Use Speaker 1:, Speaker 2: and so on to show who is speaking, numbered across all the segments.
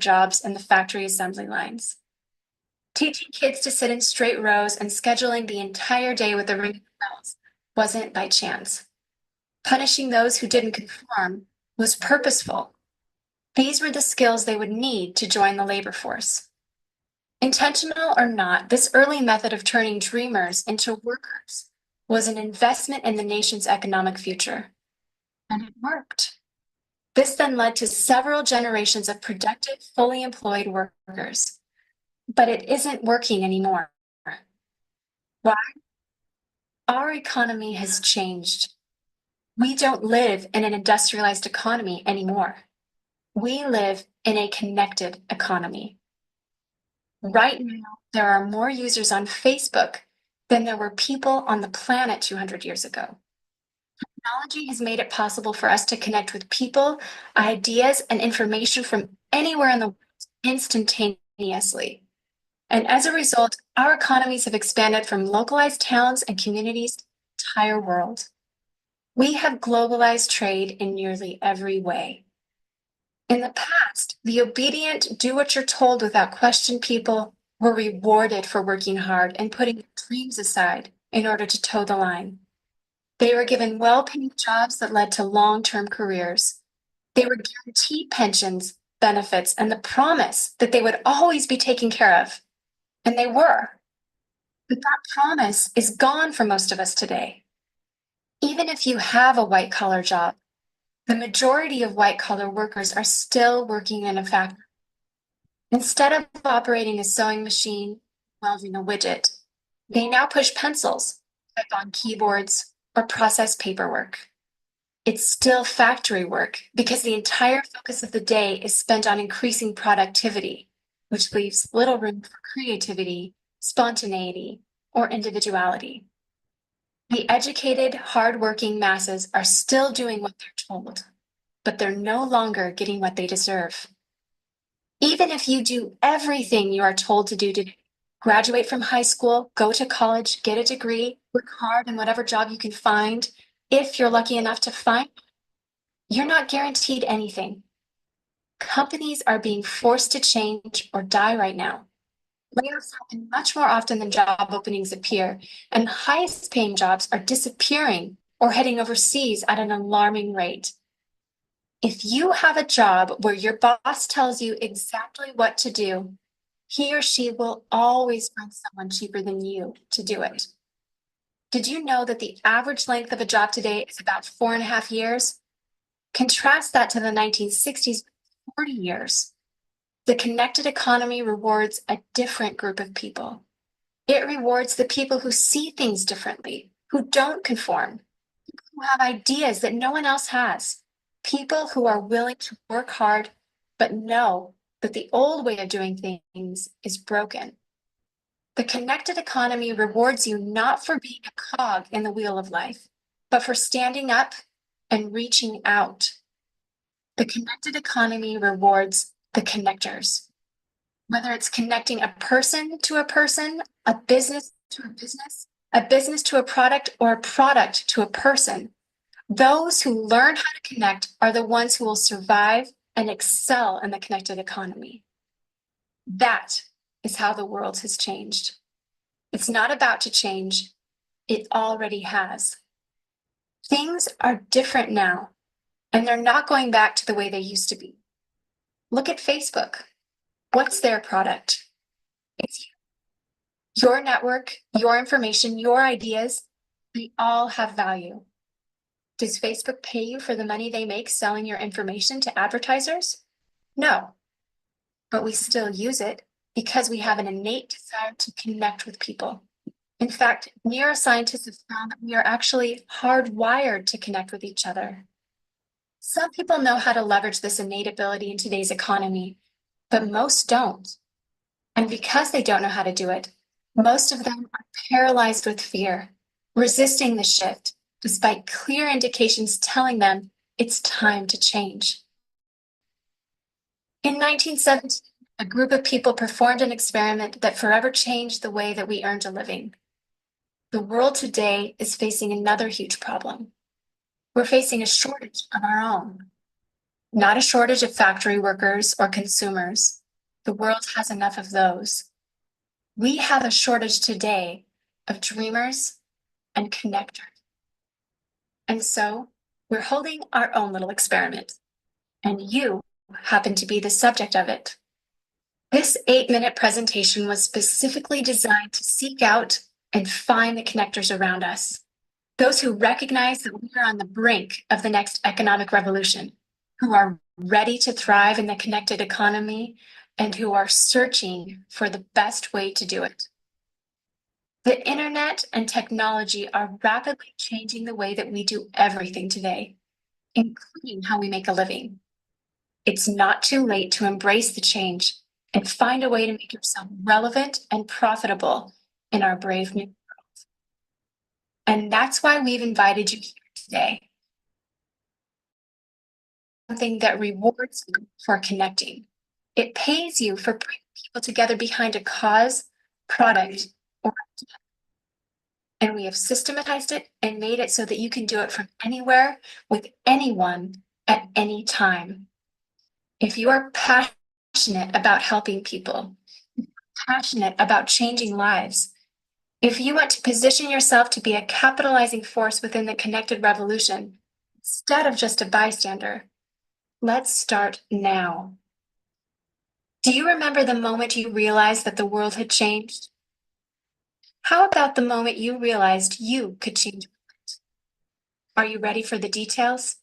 Speaker 1: jobs in the factory assembly lines. Teaching kids to sit in straight rows and scheduling the entire day with the ring bells wasn't by chance. Punishing those who didn't conform was purposeful. These were the skills they would need to join the labor force. Intentional or not, this early method of turning dreamers into workers was an investment in the nation's economic future. And it worked. This then led to several generations of productive, fully employed workers. But it isn't working anymore. Why? Our economy has changed. We don't live in an industrialized economy anymore. We live in a connected economy. Right now, there are more users on Facebook than there were people on the planet 200 years ago. Technology has made it possible for us to connect with people, ideas, and information from anywhere in the world instantaneously. And as a result, our economies have expanded from localized towns and communities to the entire world. We have globalized trade in nearly every way. In the past, the obedient, do what you're told without question people were rewarded for working hard and putting their dreams aside in order to toe the line. They were given well-paid jobs that led to long-term careers. They were guaranteed pensions, benefits, and the promise that they would always be taken care of. And they were. But that promise is gone for most of us today. Even if you have a white-collar job, the majority of white-collar workers are still working in a factory. Instead of operating a sewing machine, welding a widget, they now push pencils, type on keyboards, or process paperwork. It's still factory work because the entire focus of the day is spent on increasing productivity, which leaves little room for creativity, spontaneity, or individuality. The educated, hardworking masses are still doing what they're told, but they're no longer getting what they deserve. Even if you do everything you are told to do today, graduate from high school, go to college, get a degree, work hard in whatever job you can find, if you're lucky enough to find, you're not guaranteed anything. Companies are being forced to change or die right now. Layoffs happen much more often than job openings appear, and the highest paying jobs are disappearing or heading overseas at an alarming rate. If you have a job where your boss tells you exactly what to do, he or she will always find someone cheaper than you to do it. Did you know that the average length of a job today is about 4.5 years? Contrast that to the 1960s, 40 years. The connected economy rewards a different group of people. It rewards the people who see things differently, who don't conform, who have ideas that no one else has, people who are willing to work hard, but know that the old way of doing things is broken. The connected economy rewards you not for being a cog in the wheel of life, but for standing up and reaching out. The connected economy rewards the connectors. Whether it's connecting a person to a person, a business to a business, a business to a product, or a product to a person, those who learn how to connect are the ones who will survive and excel in the connected economy. That is how the world has changed. It's not about to change. It already has. Things are different now, and they're not going back to the way they used to be. Look at Facebook. What's their product? It's you. Your network, your information, your ideas, they all have value. Does Facebook pay you for the money they make selling your information to advertisers? No, but we still use it because we have an innate desire to connect with people. In fact, neuroscientists have found that we are actually hardwired to connect with each other. Some people know how to leverage this innate ability in today's economy, but most don't. And because they don't know how to do it, most of them are paralyzed with fear, resisting the shift, despite clear indications telling them it's time to change. In 1917, a group of people performed an experiment that forever changed the way that we earned a living. The world today is facing another huge problem. We're facing a shortage of our own. not a shortage of factory workers or consumers. The world has enough of those. We have a shortage today of dreamers and connectors. And so we're holding our own little experiment, and you happen to be the subject of it. This 8-minute presentation was specifically designed to seek out and find the connectors around us, those who recognize that we are on the brink of the next economic revolution, who are ready to thrive in the connected economy, and who are searching for the best way to do it. The internet and technology are rapidly changing the way that we do everything today, including how we make a living. It's not too late to embrace the change and find a way to make yourself relevant and profitable in our brave new world. And that's why we've invited you here today. Something that rewards you for connecting. It pays you for bringing people together behind a cause, product, or idea. And we have systematized it and made it so that you can do it from anywhere with anyone at any time. If you are passionate about helping people, passionate about changing lives, if you want to position yourself to be a capitalizing force within the connected revolution, instead of just a bystander, let's start now. Do you remember the moment you realized that the world had changed? How about the moment you realized you could change it? Are you ready for the details?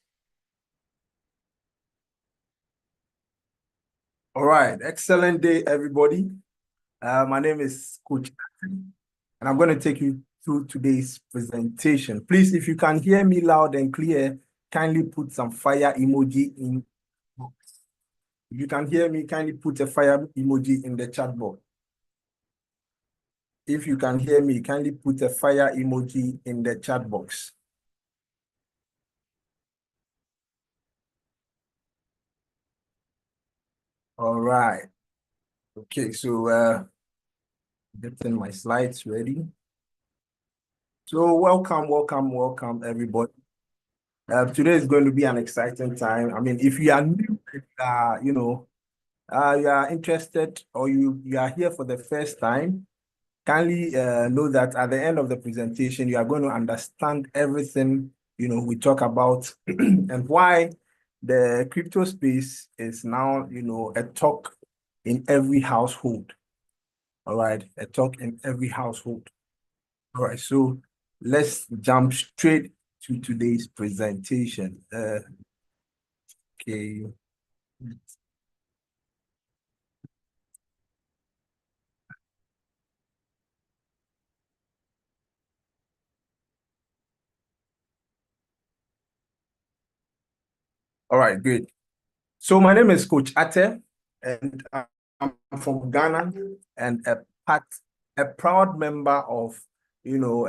Speaker 2: All right, excellent day, everybody. My name is Coach, and I'm going to take you through today's presentation. Please, if you can hear me loud and clear, kindly put some fire emoji in. If you can hear me, kindly put a fire emoji in the chat box. If you can hear me, kindly put a fire emoji in the chat box. All right. Okay, so getting my slides ready. So welcome, everybody. Today is going to be an exciting time. I mean, if you are new, you are interested or you are here for the first time, kindly know that at the end of the presentation, you are going to understand everything, we talk about and why the crypto space is now, a talk in every household. All right, a talk in every household. All right, so let's jump straight to today's presentation. Okay. All right, good. So my name is Coach Ate, and I'm from Ghana, and a proud member of, crypto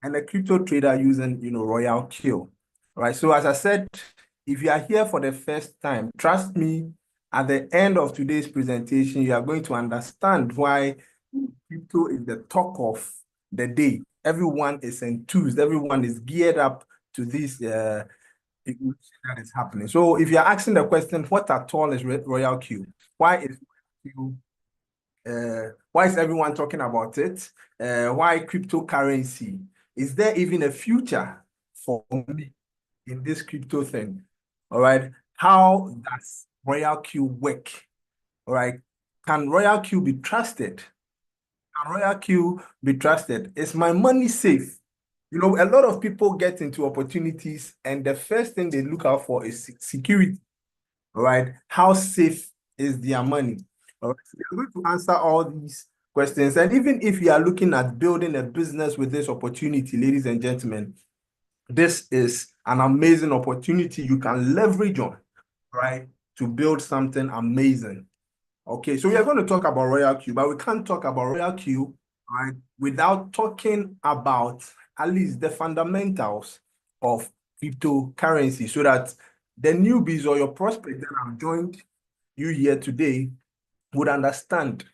Speaker 2: and a crypto trader using, Royalq. Right. So as I said, if you are here for the first time, trust me, at the end of today's presentation, you are going to understand why crypto is the talk of the day. Everyone is enthused. Everyone is geared up to this that is happening. So if you're asking the question, what at all is Royalq? Why is everyone talking about it? Why cryptocurrency? Is there even a future for me in this crypto thing? All right. How does Royalq work? All right. Can Royalq be trusted? Can Royalq be trusted? Is my money safe? A lot of people get into opportunities, and the first thing they look out for is security. All right. How safe is their money? All right. So we are going to answer all these questions. And even if you are looking at building a business with this opportunity, ladies and gentlemen, this is an amazing opportunity you can leverage on, right, to build something amazing. Okay, so we are going to talk about Royalq, but we can't talk about Royalq, right, without talking about at least the fundamentals of cryptocurrency, so that the newbies or your prospects that have joined you here today would understand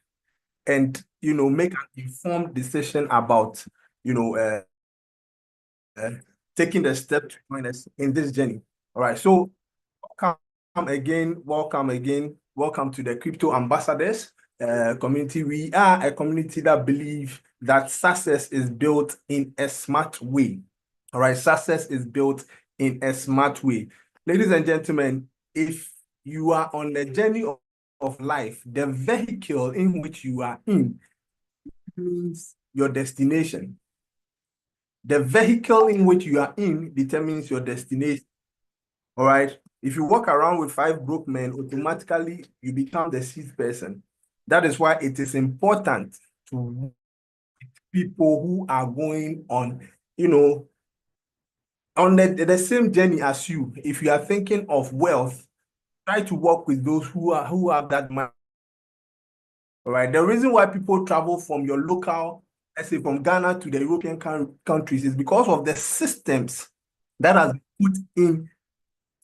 Speaker 2: and make an informed decision about you know uh, taking the step to join us in this journey. All right, so welcome again. Welcome to the Crypto Ambassadors community. We are a community that believes that success is built in a smart way. All right, success is built in a smart way. Ladies and gentlemen, if you are on the journey of life, the vehicle in which you are in means your destination. The vehicle in which you are in determines your destination. All right. If you walk around with 5 broke men, automatically you become the 6th person. That is why it is important to people who are going on, on the same journey as you. If you are thinking of wealth, try to work with those who have that mind. All right. The reason why people travel from your local, let's say from Ghana to the European countries, is because of the systems that has been put in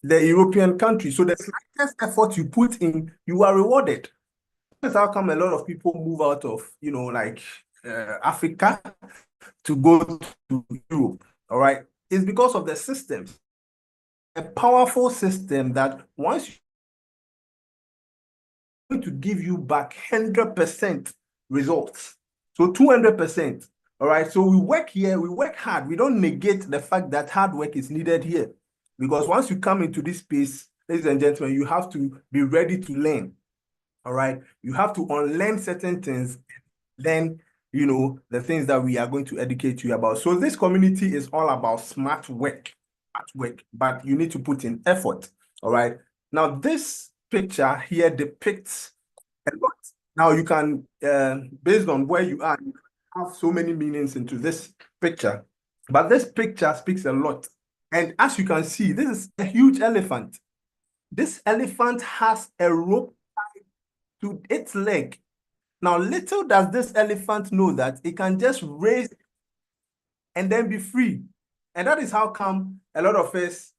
Speaker 2: the European country. So the slightest effort you put in, you are rewarded. That's how come a lot of people move out of, Africa to go to Europe. All right. It's because of the systems, a powerful system that once you're going to give you back 100% results. So 200%. All right. So we work here, we work hard. We don't negate the fact that hard work is needed here. Because once you come into this space, ladies and gentlemen, you have to be ready to learn. All right. You have to unlearn certain things, then, the things that we are going to educate you about. So this community is all about smart work, but you need to put in effort. All right. Now, this picture here depicts a lot. Now, you can, based on where you are, you have so many meanings into this picture. But this picture speaks a lot. And as you can see, this is a huge elephant. This elephant has a rope to its leg. Now, little does this elephant know that it can just raise and then be free. And that is how come a lot of us,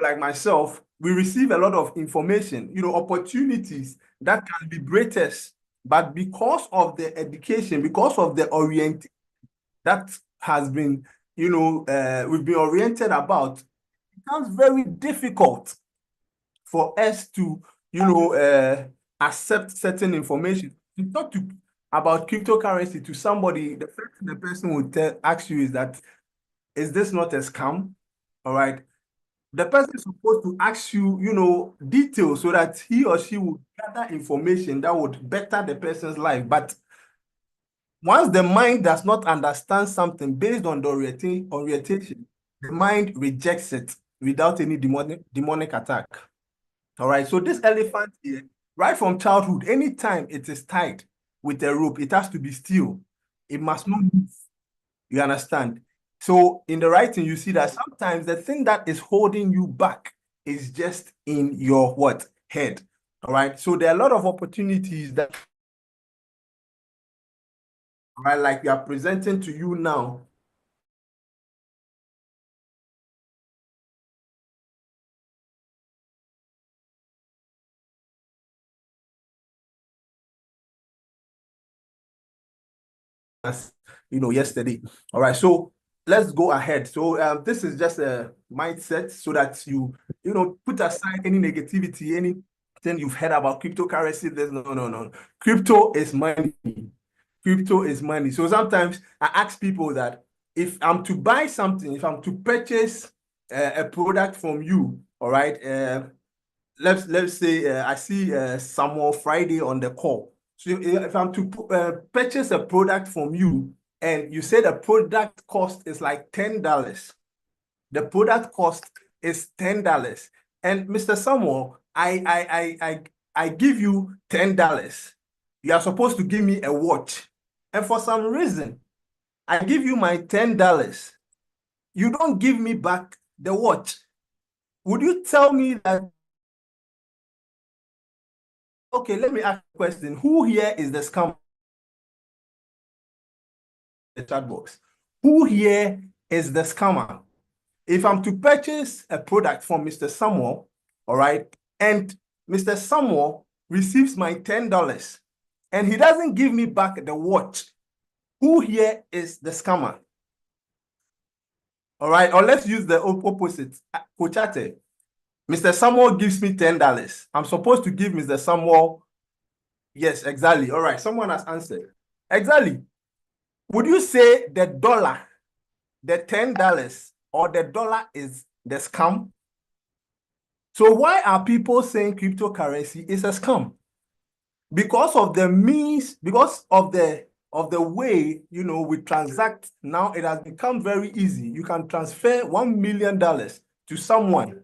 Speaker 2: like myself, we receive a lot of information, opportunities that can liberate us. But because of the education, because of the orientation that has been, we've been oriented about, it becomes very difficult for us to, accept certain information. You talk about cryptocurrency to somebody, the first thing the person will ask you is that, is this not a scam? All right. The person is supposed to ask you, details so that he or she will gather information that would better the person's life. But once the mind does not understand something based on the orientation, the mind rejects it without any demonic attack. All right, so this elephant here, right from childhood, anytime it is tied with a rope, it has to be still. It must not move. You understand? So in the writing, you see that sometimes the thing that is holding you back is just in your what? Head. All right. So there are a lot of opportunities that, right, like we are presenting to you now. As yesterday. All right, so let's go ahead. So this is just a mindset so that you put aside any negativity, anything you've heard about cryptocurrency. There's no. Crypto is money. Crypto is money. So sometimes I ask people that if I'm to buy something, if I'm to purchase a product from you, all right, let's say I see Samuel Friday on the call. So if I'm to purchase a product from you and you say the product cost is like $10, the product cost is $10, and Mr. Samuel, I give you $10. You are supposed to give me a watch, and for some reason, I give you my $10. You don't give me back the watch. Would you tell me that? Okay, let me ask a question. Who here is the scam? The chat box. Who here is the scammer? If I'm to purchase a product from Mr. Samuel, all right, and Mr. Samuel receives my $10 and he doesn't give me back the watch, who here is the scammer? All right, or let's use the opposite. Kochate, Mr. Samuel gives me $10. I'm supposed to give Mr. Samuel, yes, exactly. All right, someone has answered. Exactly. Would you say the dollar, the $10, or the dollar is the scam? So why are people saying cryptocurrency is a scam? Because of the means, because of the way, we transact now. It has become very easy. You can transfer $1 million to someone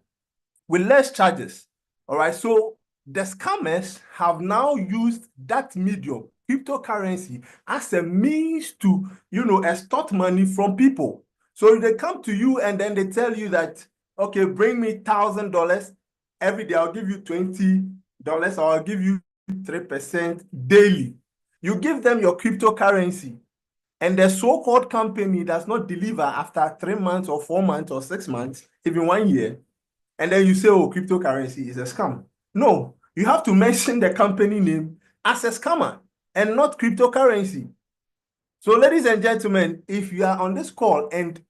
Speaker 2: with less charges. All right. So the scammers have now used that medium, cryptocurrency, as a means to, extort money from people. So they come to you and then they tell you that, okay, bring me $1,000 every day. I'll give you $20, or I'll give you 3% daily. You give them your cryptocurrency, and the so-called company does not deliver after 3 months or 4 months or 6 months, even 1 year. And then you say, oh, cryptocurrency is a scam. No, you have to mention the company name as a scammer and not cryptocurrency. So, ladies and gentlemen, if you are on this call and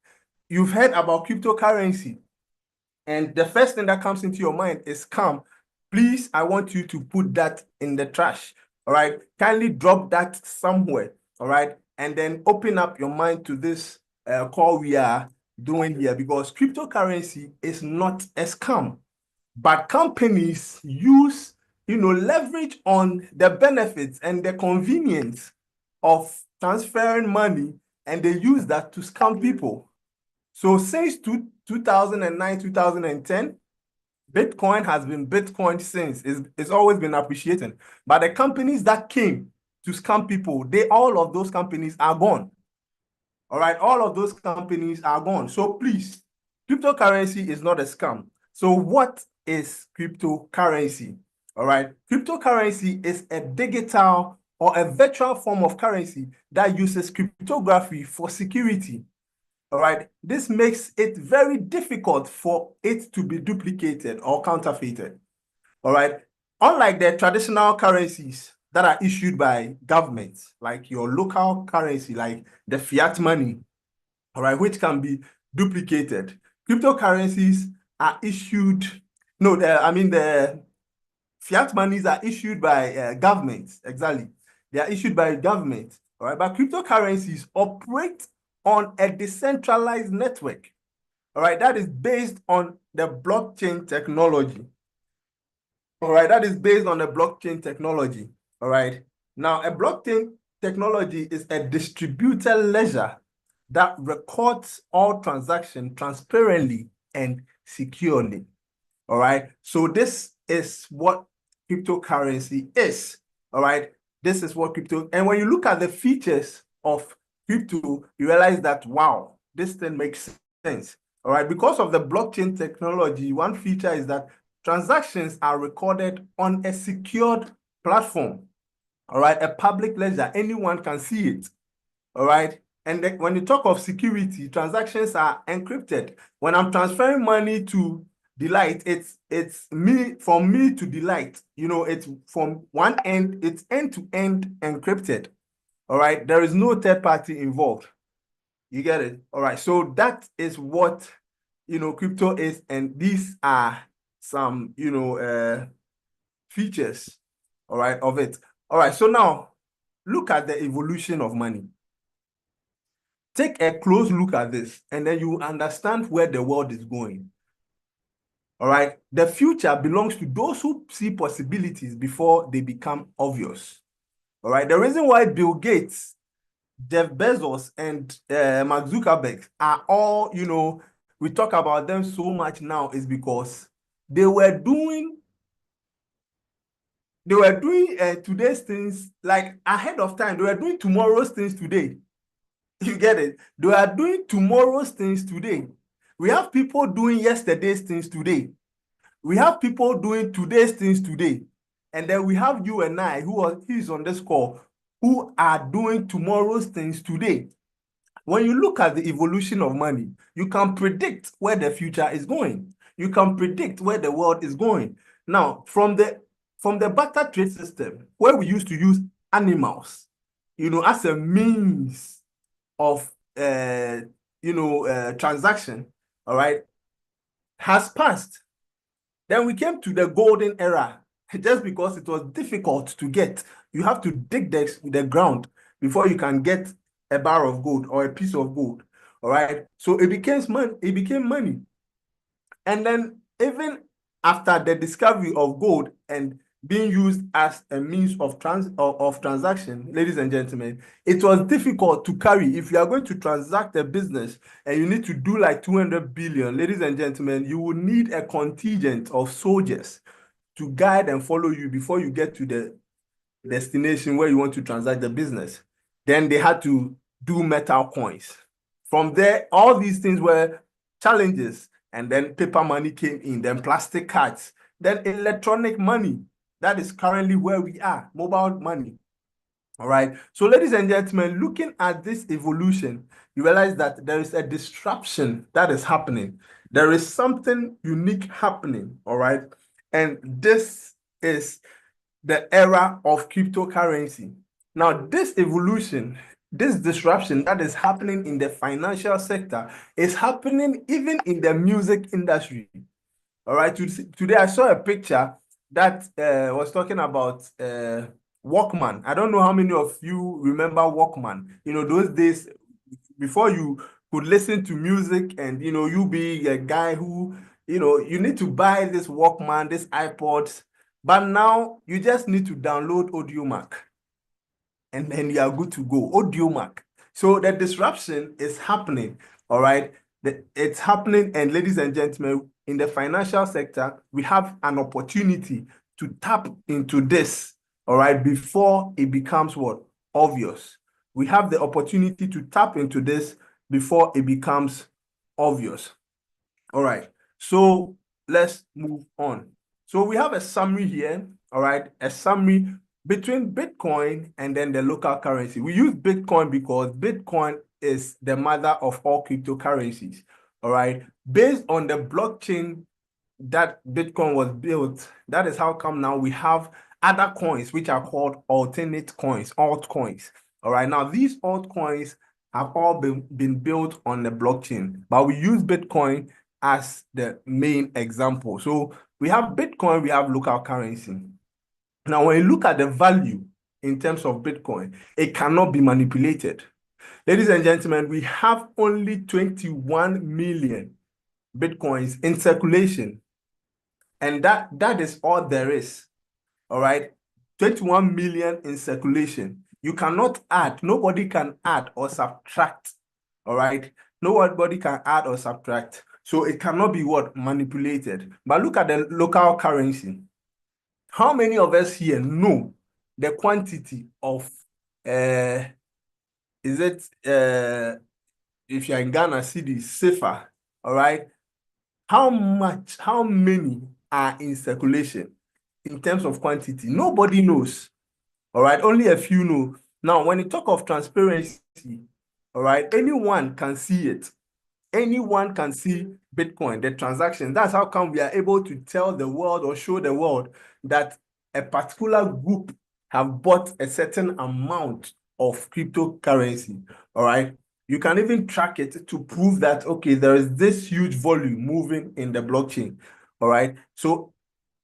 Speaker 2: you've heard about cryptocurrency, and the first thing that comes into your mind is scam, please, I want you to put that in the trash. All right. Kindly drop that somewhere. All right. And then open up your mind to this call we are doing here, because cryptocurrency is not a scam, but companies use, leverage on the benefits and the convenience of transferring money, and they use that to scam people. So since 2009, 2010, Bitcoin has been Bitcoin since. It's always been appreciating. But the companies that came to scam people, all of those companies are gone. All right, all of those companies are gone. So please, cryptocurrency is not a scam. So what is cryptocurrency? All right, cryptocurrency is a digital or a virtual form of currency that uses cryptography for security. All right, this makes it very difficult for it to be duplicated or counterfeited. All right, unlike the traditional currencies that are issued by governments, like your local currency, like the fiat money, all right, which can be duplicated. Cryptocurrencies are issued, no, the fiat monies are issued by governments, exactly. They are issued by governments, all right, but cryptocurrencies operate on a decentralized network, all right, that is based on the blockchain technology. All right, that is based on the blockchain technology. All right. Now, a blockchain technology is a distributed ledger that records all transactions transparently and securely. All right. So this is what cryptocurrency is. All right. This is what crypto, and when you look at the features of crypto, you realize that, wow, this thing makes sense. All right. Because of the blockchain technology, one feature is that transactions are recorded on a secured platform. All right. A public ledger, anyone can see it. All right. And when you talk of security, transactions are encrypted. When I'm transferring money to Delight, it's me, from me to Delight. It's from one end, it's end-to-end encrypted. All right. There is no third party involved. You get it? All right. So that is what, crypto is. And these are some, features, all right, of it. All right. So now look at the evolution of money. Take a close look at this, and then you understand where the world is going. All right. The future belongs to those who see possibilities before they become obvious. All right. The reason why Bill Gates, Jeff Bezos, and Mark Zuckerberg are all, we talk about them so much now, is because they were doing today's things like ahead of time. They were doing tomorrow's things today. You get it? They are doing tomorrow's things today. We have people doing yesterday's things today. We have people doing today's things today. And then we have you and I, who is on this call, who are doing tomorrow's things today. When you look at the evolution of money, you can predict where the future is going. You can predict where the world is going. Now, from the barter trade system, where we used to use animals, as a means of transaction, all right, has passed. Then we came to the golden era, just because it was difficult to get. You have to dig the ground before you can get a bar of gold or a piece of gold. All right. So it became money. It became money. And then even after the discovery of gold and being used as a means of transaction, ladies and gentlemen, it was difficult to carry. If you are going to transact a business and you need to do like 200 billion, ladies and gentlemen, you will need a contingent of soldiers to guide and follow you before you get to the destination where you want to transact the business. Then they had to do metal coins. From there, all these things were challenges. And then paper money came in, then plastic cards, then electronic money. That is currently where we are, mobile money. All right. So, ladies and gentlemen, looking at this evolution, you realize that there is a disruption that is happening. There is something unique happening. All right. And this is the era of cryptocurrency. Now, this evolution, this disruption that is happening in the financial sector is happening even in the music industry. All right. Today, I saw a picture that was talking about Walkman. I don't know how many of you remember Walkman. You know, those days before you could listen to music and, you know, you be a guy who, you know, you need to buy this Walkman, this iPods. But now you just need to download AudioMac and then you are good to go. AudioMac. So the disruption is happening. All right. It's happening. And ladies and gentlemen, in the financial sector, we have an opportunity to tap into this. All right. Before it becomes what? Obvious. We have the opportunity to tap into this before it becomes obvious. All right. So let's move on. So we have a summary here. All right. A summary between Bitcoin and then the local currency. We use Bitcoin because Bitcoin is the mother of all cryptocurrencies. All right. Based on the blockchain that Bitcoin was built, that is how come now we have other coins which are called alternate coins, altcoins. All right. Now these altcoins have all been built on the blockchain, but we use Bitcoin as the main example. So we have Bitcoin, we have local currency. Now, when you look at the value in terms of Bitcoin, it cannot be manipulated. Ladies and gentlemen, we have only 21 million Bitcoins in circulation. And that is all there is. All right. 21 million in circulation. You cannot add, nobody can add or subtract. All right. Nobody can add or subtract. So it cannot be what? Manipulated. But look at the local currency. How many of us here know the quantity of is it if you're in Ghana city safer, all right? How many are in circulation in terms of quantity? Nobody knows. All right, only a few know. Now, when you talk of transparency, all right, anyone can see it. Anyone can see Bitcoin, the transaction. That's how come we are able to tell the world or show the world that a particular group have bought a certain amount of cryptocurrency. All right. You can even track it to prove that, okay, there is this huge volume moving in the blockchain. All right. So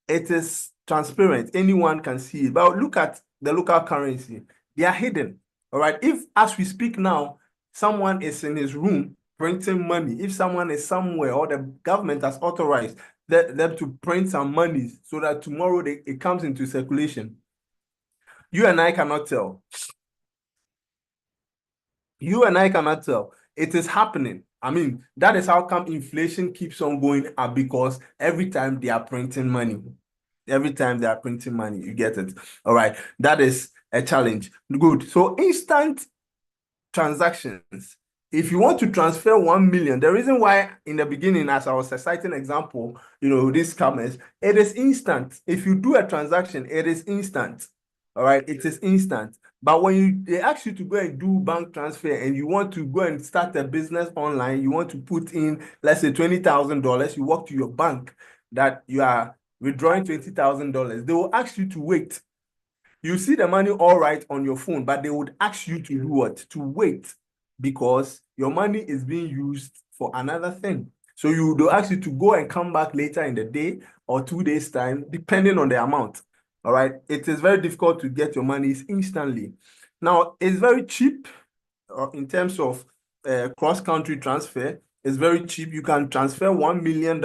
Speaker 2: it is transparent. Anyone can see it. But look at the local currency. They are hidden. All right. If, as we speak now, someone is in his room printing money, if someone is somewhere or the government has authorized them to print some money so that tomorrow it comes into circulation, you and I cannot tell. You and I cannot tell. It is happening. I mean, that is how come inflation keeps on going up, because every time they are printing money. Every time they are printing money, you get it. All right. That is a challenge. Good. So instant transactions. If you want to transfer 1 million, the reason why in the beginning, as I was citing example, you know, these scammers, it is instant. If you do a transaction, it is instant. All right, it is instant. But when they ask you to go and do bank transfer and you want to go and start a business online, you want to put in, let's say $20,000, you walk to your bank that you are withdrawing $20,000, they will ask you to wait. You see the money all right on your phone, but they would ask you to do what? To wait, because your money is being used for another thing. So they'll ask you to go and come back later in the day or 2 days time, depending on the amount. All right. It is very difficult to get your money instantly. Now, it's very cheap in terms of cross-country transfer. It's very cheap. You can transfer $1 million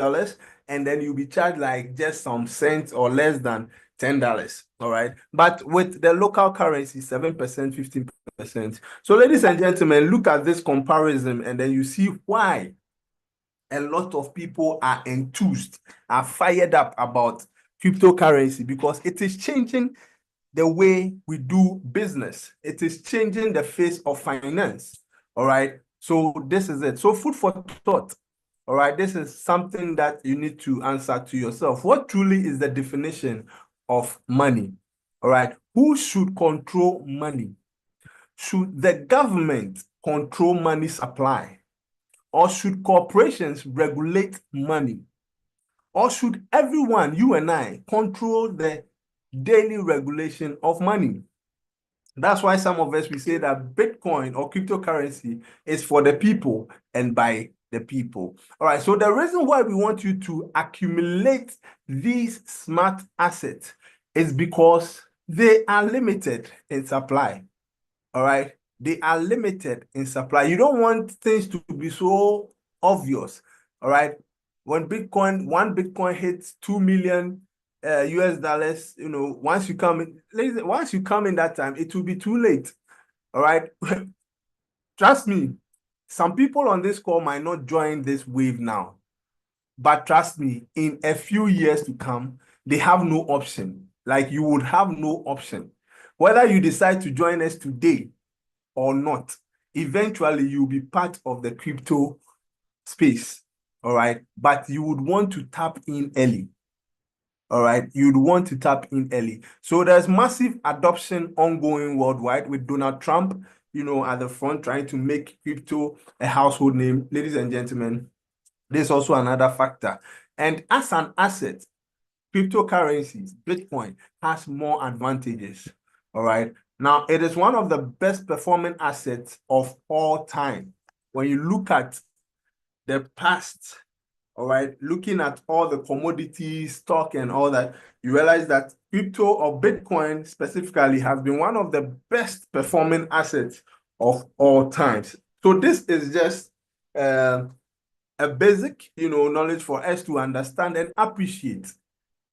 Speaker 2: and then you'll be charged like just some cents or less than $10. All right. But with the local currency, 7%, 15%. So, ladies and gentlemen, look at this comparison and then you see why a lot of people are enthused, are fired up about cryptocurrency, because it is changing the way we do business. It is changing the face of finance. All right. So this is it. So food for thought. All right. This is something that you need to answer to yourself. What truly is the definition of money? All right. Who should control money? Should the government control money supply? Or should corporations regulate money? Or should everyone, you and I, control the daily regulation of money? That's why some of us, we say that Bitcoin or cryptocurrency is for the people and by the people. All right, so the reason why we want you to accumulate these smart assets is because they are limited in supply. All right, they are limited in supply. You don't want things to be so obvious. All right, when one Bitcoin hits 2 million US dollars, once you come in that time, it will be too late. All right. Trust me, some people on this call might not join this wave now, but trust me, in a few years to come, they have no option. Like, you would have no option. Whether you decide to join us today or not, eventually you'll be part of the crypto space. All right. But you would want to tap in early. All right. You'd want to tap in early. So there's massive adoption ongoing worldwide with Donald Trump, at the front, trying to make crypto a household name. Ladies and gentlemen, there's also another factor. And as an asset, cryptocurrencies, Bitcoin, has more advantages. All right. Now, it is one of the best performing assets of all time. When you look at the past, all right, looking at all the commodities, stock, and all that, you realize that crypto or Bitcoin specifically has been one of the best performing assets of all times. So this is just a basic, knowledge for us to understand and appreciate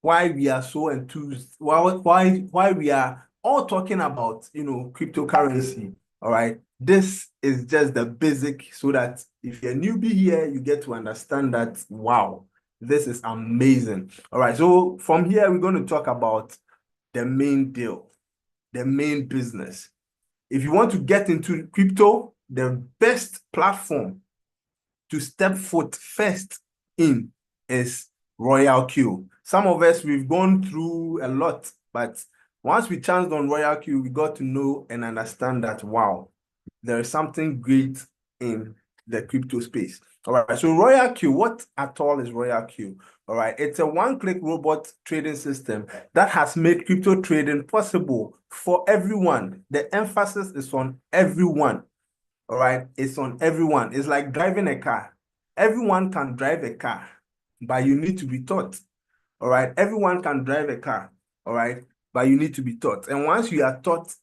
Speaker 2: why we are so enthused, why we are all talking about, cryptocurrency. All right. This is just the basic, so that if you're a newbie here, you get to understand that, wow, this is amazing. All right. So from here, we're going to talk about the main deal, the main business. If you want to get into crypto, the best platform to step foot first in is Royalq. Some of us, we've gone through a lot, but once we chanced on Royalq, we got to know and understand that, wow, there is something great in the crypto space. All right, so Royalq, what at all is Royalq? All right, it's a one-click robot trading system that has made crypto trading possible for everyone. The emphasis is on everyone. All right, it's on everyone. It's like driving a car. Everyone can drive a car, but you need to be taught. All right, everyone can drive a car. All right, but you need to be taught. And once you are taught,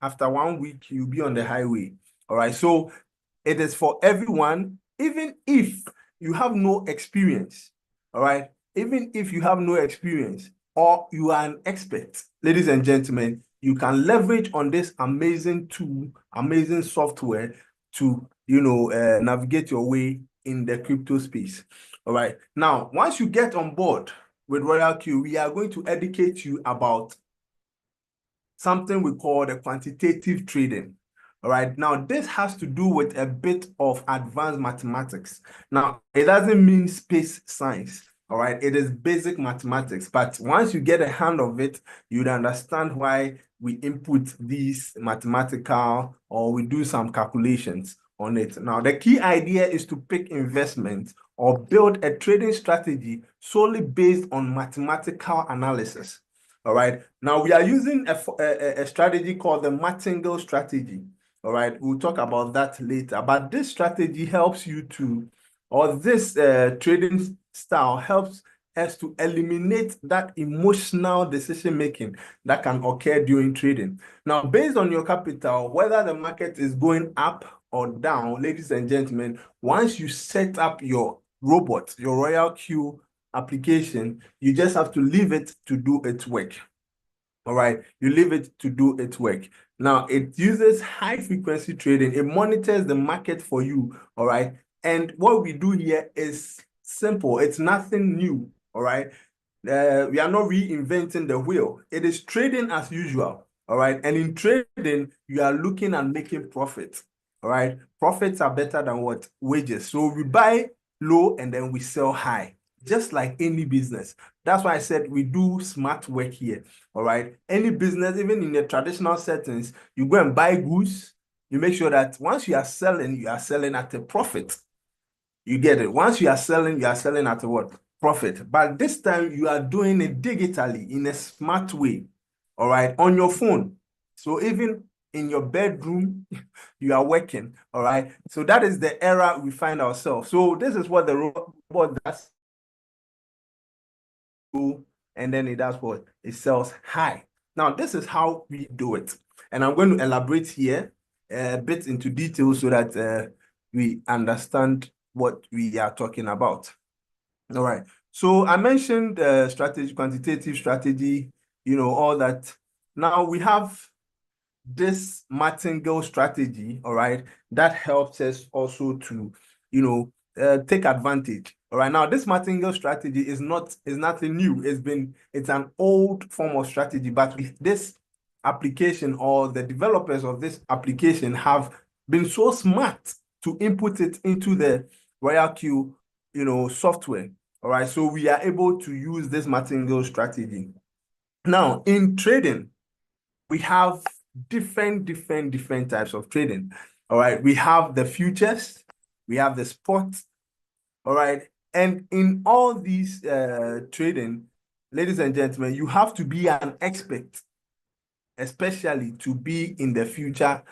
Speaker 2: after 1 week, you'll be on the highway. All right, so it is for everyone, even if you have no experience. All right, even if you have no experience or you are an expert, ladies and gentlemen, you can leverage on this amazing tool, amazing software to, navigate your way in the crypto space. All right. Now, once you get on board with Royalq, we are going to educate you about something we call the quantitative trading. All right. Now, this has to do with a bit of advanced mathematics. Now, it doesn't mean space science. All right. It is basic mathematics. But once you get a hand of it, you'd understand why we input these mathematical, or we do some calculations on it. Now, the key idea is to pick investments or build a trading strategy solely based on mathematical analysis. All right. Now we are using a strategy called the martingale strategy. All right. We'll talk about that later. But this strategy helps you to or this trading style helps us to eliminate that emotional decision making that can occur during trading. Now, based on your capital, whether the market is going up or down, ladies and gentlemen, once you set up your robot, your Royalq application, you just have to leave it to do its work. All right, you leave it to do its work. Now, it uses high frequency trading. It monitors the market for you. All right. And what we do here is simple. It's nothing new. All right. We are not reinventing the wheel. It is trading as usual. All right. And in trading, you are looking at making profit. All right. Profits are better than what? Wages. So we buy low and then we sell high, just like any business. That's why I said we do smart work here. All right. Any business, even in the traditional settings, you go and buy goods. You make sure that once you are selling at a profit. You get it. Once you are selling at a what? Profit. But this time you are doing it digitally in a smart way. All right. On your phone. So even in your bedroom, you are working. All right. So that is the era we find ourselves. So this is what the robot does. And then it does what? It sells high. Now, this is how we do it. And I'm going to elaborate here a bit into detail so that we understand what we are talking about. All right. So I mentioned strategy, quantitative strategy, all that. Now we have this martingale strategy, all right, that helps us also to, take advantage. All right. Now, this martingale strategy is nothing new. It's an old form of strategy, but this application or the developers of this application have been so smart to input it into the Royalq, software. All right. So we are able to use this martingale strategy. Now, in trading, we have different types of trading. All right. We have the futures, we have the spot. All right. And in all these trading, ladies and gentlemen, you have to be an expert, especially to be in the future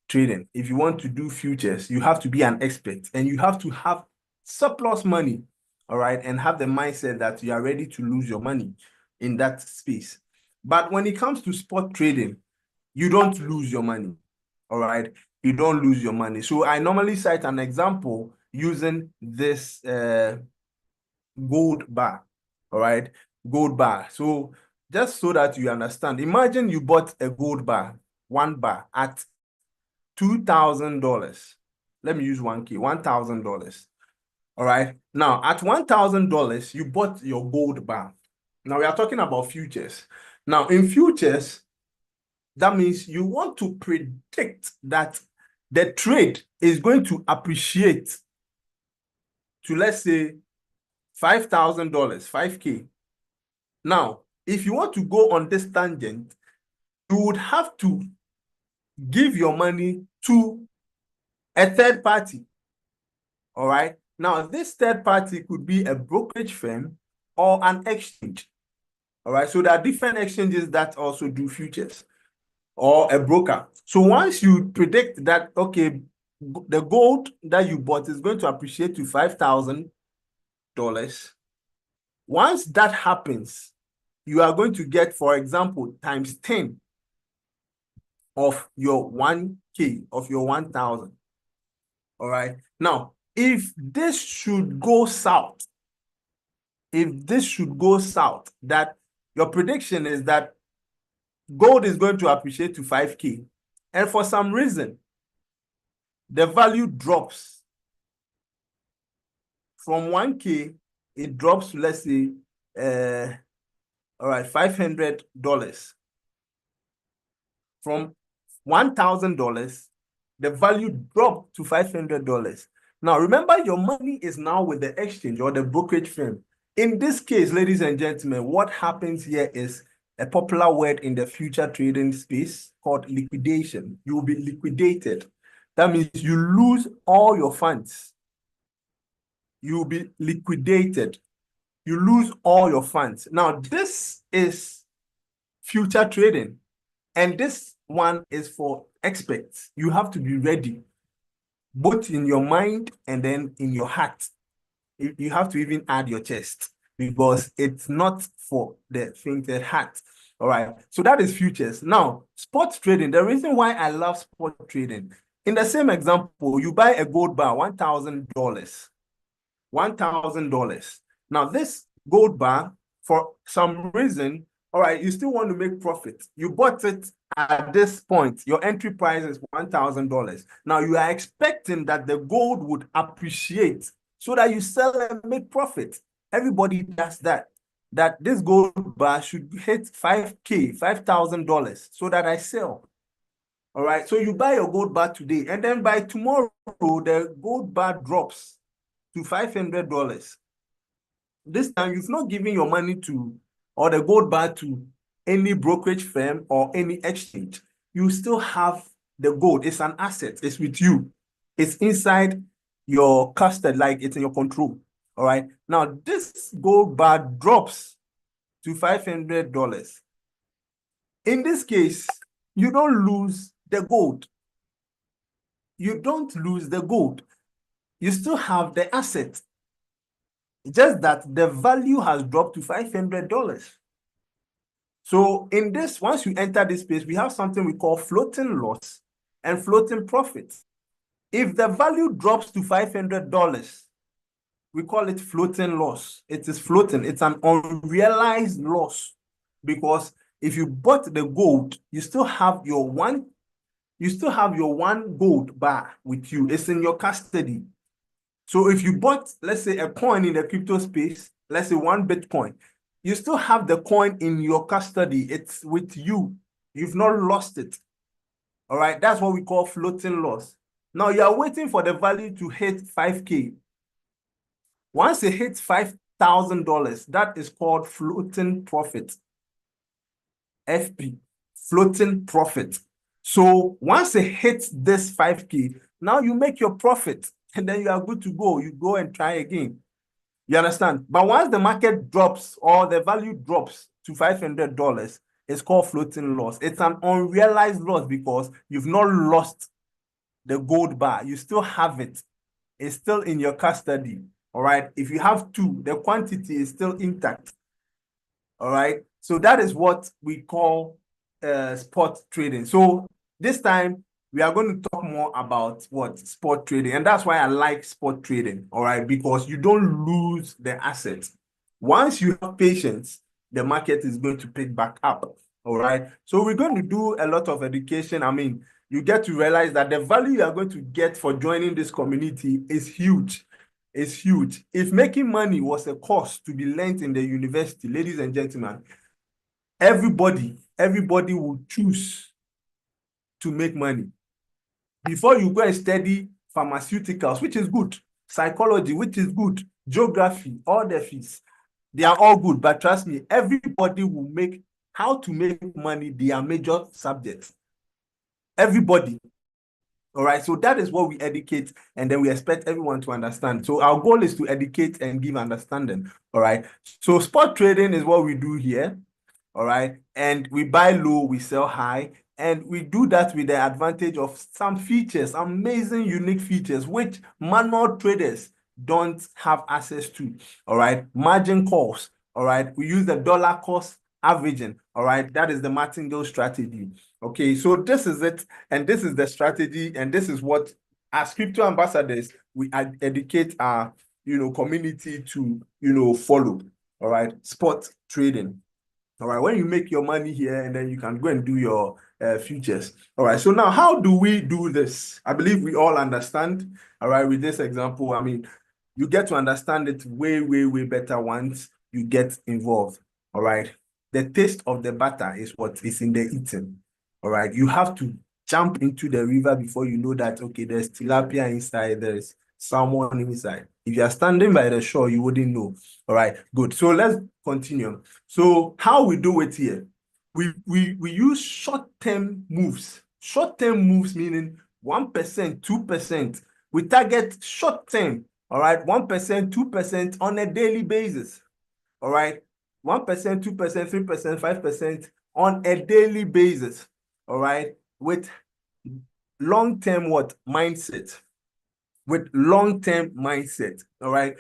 Speaker 2: trading. If you want to do futures, you have to be an expert and you have to have surplus money. All right. And have the mindset that you are ready to lose your money in that space. But when it comes to spot trading, you don't lose your money. All right. You don't lose your money. So I normally cite an example using this gold bar. All right. Gold bar. So just so that you understand, imagine you bought a gold bar, one bar at $2,000. Let me use 1K, $1,000. All right. Now, at $1,000, you bought your gold bar. Now, we are talking about futures. Now, in futures, that means you want to predict that the trade is going to appreciate to, let's say, $5,000, 5K. Now, if you want to go on this tangent, you would have to give your money to a third party. All right. Now, this third party could be a brokerage firm or an exchange. All right. So there are different exchanges that also do futures, or a broker. So once you predict that, okay, the gold that you bought is going to appreciate to $5,000, once that happens, you are going to get, for example, times 10 of your 1K, of your 1,000. All right. Now, if this should go south, that your prediction is that gold is going to appreciate to 5K, and for some reason, the value drops from 1K, it drops to, let's say, all right, $500. From $1,000, the value dropped to $500. Now, remember, your money is now with the exchange or the brokerage firm. In this case, ladies and gentlemen, what happens here is a popular word in the future trading space called liquidation. You will be liquidated. That means you lose all your funds. You will be liquidated. You lose all your funds. Now, this is future trading, and this one is for experts. You have to be ready, both in your mind and then in your heart. You have to even add your chest because it's not for the fainted heart. All right. So that is futures. Now, spot trading. The reason why I love spot trading, in the same example, you buy a gold bar, $1,000. $1,000. Now, this gold bar, for some reason, all right, you still want to make profit. You bought it at this point. Your entry price is $1,000. Now, you are expecting that the gold would appreciate so that you sell and make profit. Everybody does that. That this gold bar should hit 5K, $5,000 so that I sell. All right. So you buy your gold bar today, and then by tomorrow, the gold bar drops to $500. This time, you've not given your money to, or the gold bar to any brokerage firm or any exchange. You still have the gold. It's an asset. It's with you. It's inside your custody, like it's in your control. All right. Now, this gold bar drops to $500. In this case, you don't lose the gold. You don't lose the gold. You still have the asset. Just that the value has dropped to $500. So in this, once you enter this space, we have something we call floating loss and floating profit. If the value drops to $500, we call it floating loss. It is floating. It's an unrealized loss because if you bought the gold, you still have your one gold bar with you. It's in your custody. So if you bought, let's say, a coin in the crypto space, let's say one Bitcoin, you still have the coin in your custody. It's with you. You've not lost it. All right. That's what we call floating loss. Now you are waiting for the value to hit 5K. Once it hits $5,000, that is called floating profit. FP, floating profit. So once it hits this 5K, now you make your profit and then you are good to go. You go and try again. You understand? But once the market drops or the value drops to $500, it's called floating loss. It's an unrealized loss because you've not lost the gold bar. You still have it. It's still in your custody. All right. If you have two, the quantity is still intact. All right. So that is what we call spot trading. So this time we are going to talk more about what spot trading, and that's why I like spot trading. All right, because you don't lose the asset. Once you have patience, the market is going to pick back up. All right. So we're going to do a lot of education. I mean, you get to realize that the value you are going to get for joining this community is huge. It's huge. If making money was a course to be learned in the university, ladies and gentlemen, everybody will choose to make money. Before you go and study pharmaceuticals, which is good, psychology, which is good, geography, all the fees, they are all good. But trust me, everybody will make how to make money their major subject. Everybody. All right. So that is what we educate, and then we expect everyone to understand. So our goal is to educate and give understanding. All right. So spot trading is what we do here. All right. And we buy low, we sell high. And we do that with the advantage of some features, amazing, unique features, which manual traders don't have access to. All right. Margin calls. All right. We use the dollar cost averaging. All right. That is the martingale strategy. Okay. So this is it. And this is the strategy. And this is what, as crypto ambassadors, we educate our, community to, follow. All right. Spot trading. All right, when you make your money here and then you can go and do your futures. All right, so now how do we do this? I believe we all understand. All right, with this example, I mean, you get to understand it way, way, way better once you get involved. All right, the taste of the butter is what is in the eating. All right, you have to jump into the river before you know that, okay, there's tilapia inside, there's salmon inside. If you are standing by the shore, you wouldn't know. All right, good. So let's continue. So how we do it here? We use short-term moves. Short-term moves meaning 1%, 2%. We target short-term, all right, 1%, 2% on a daily basis. All right, 1%, 2%, 3%, 5% on a daily basis. All right, with long-term what mindset. with long-term mindset. All right.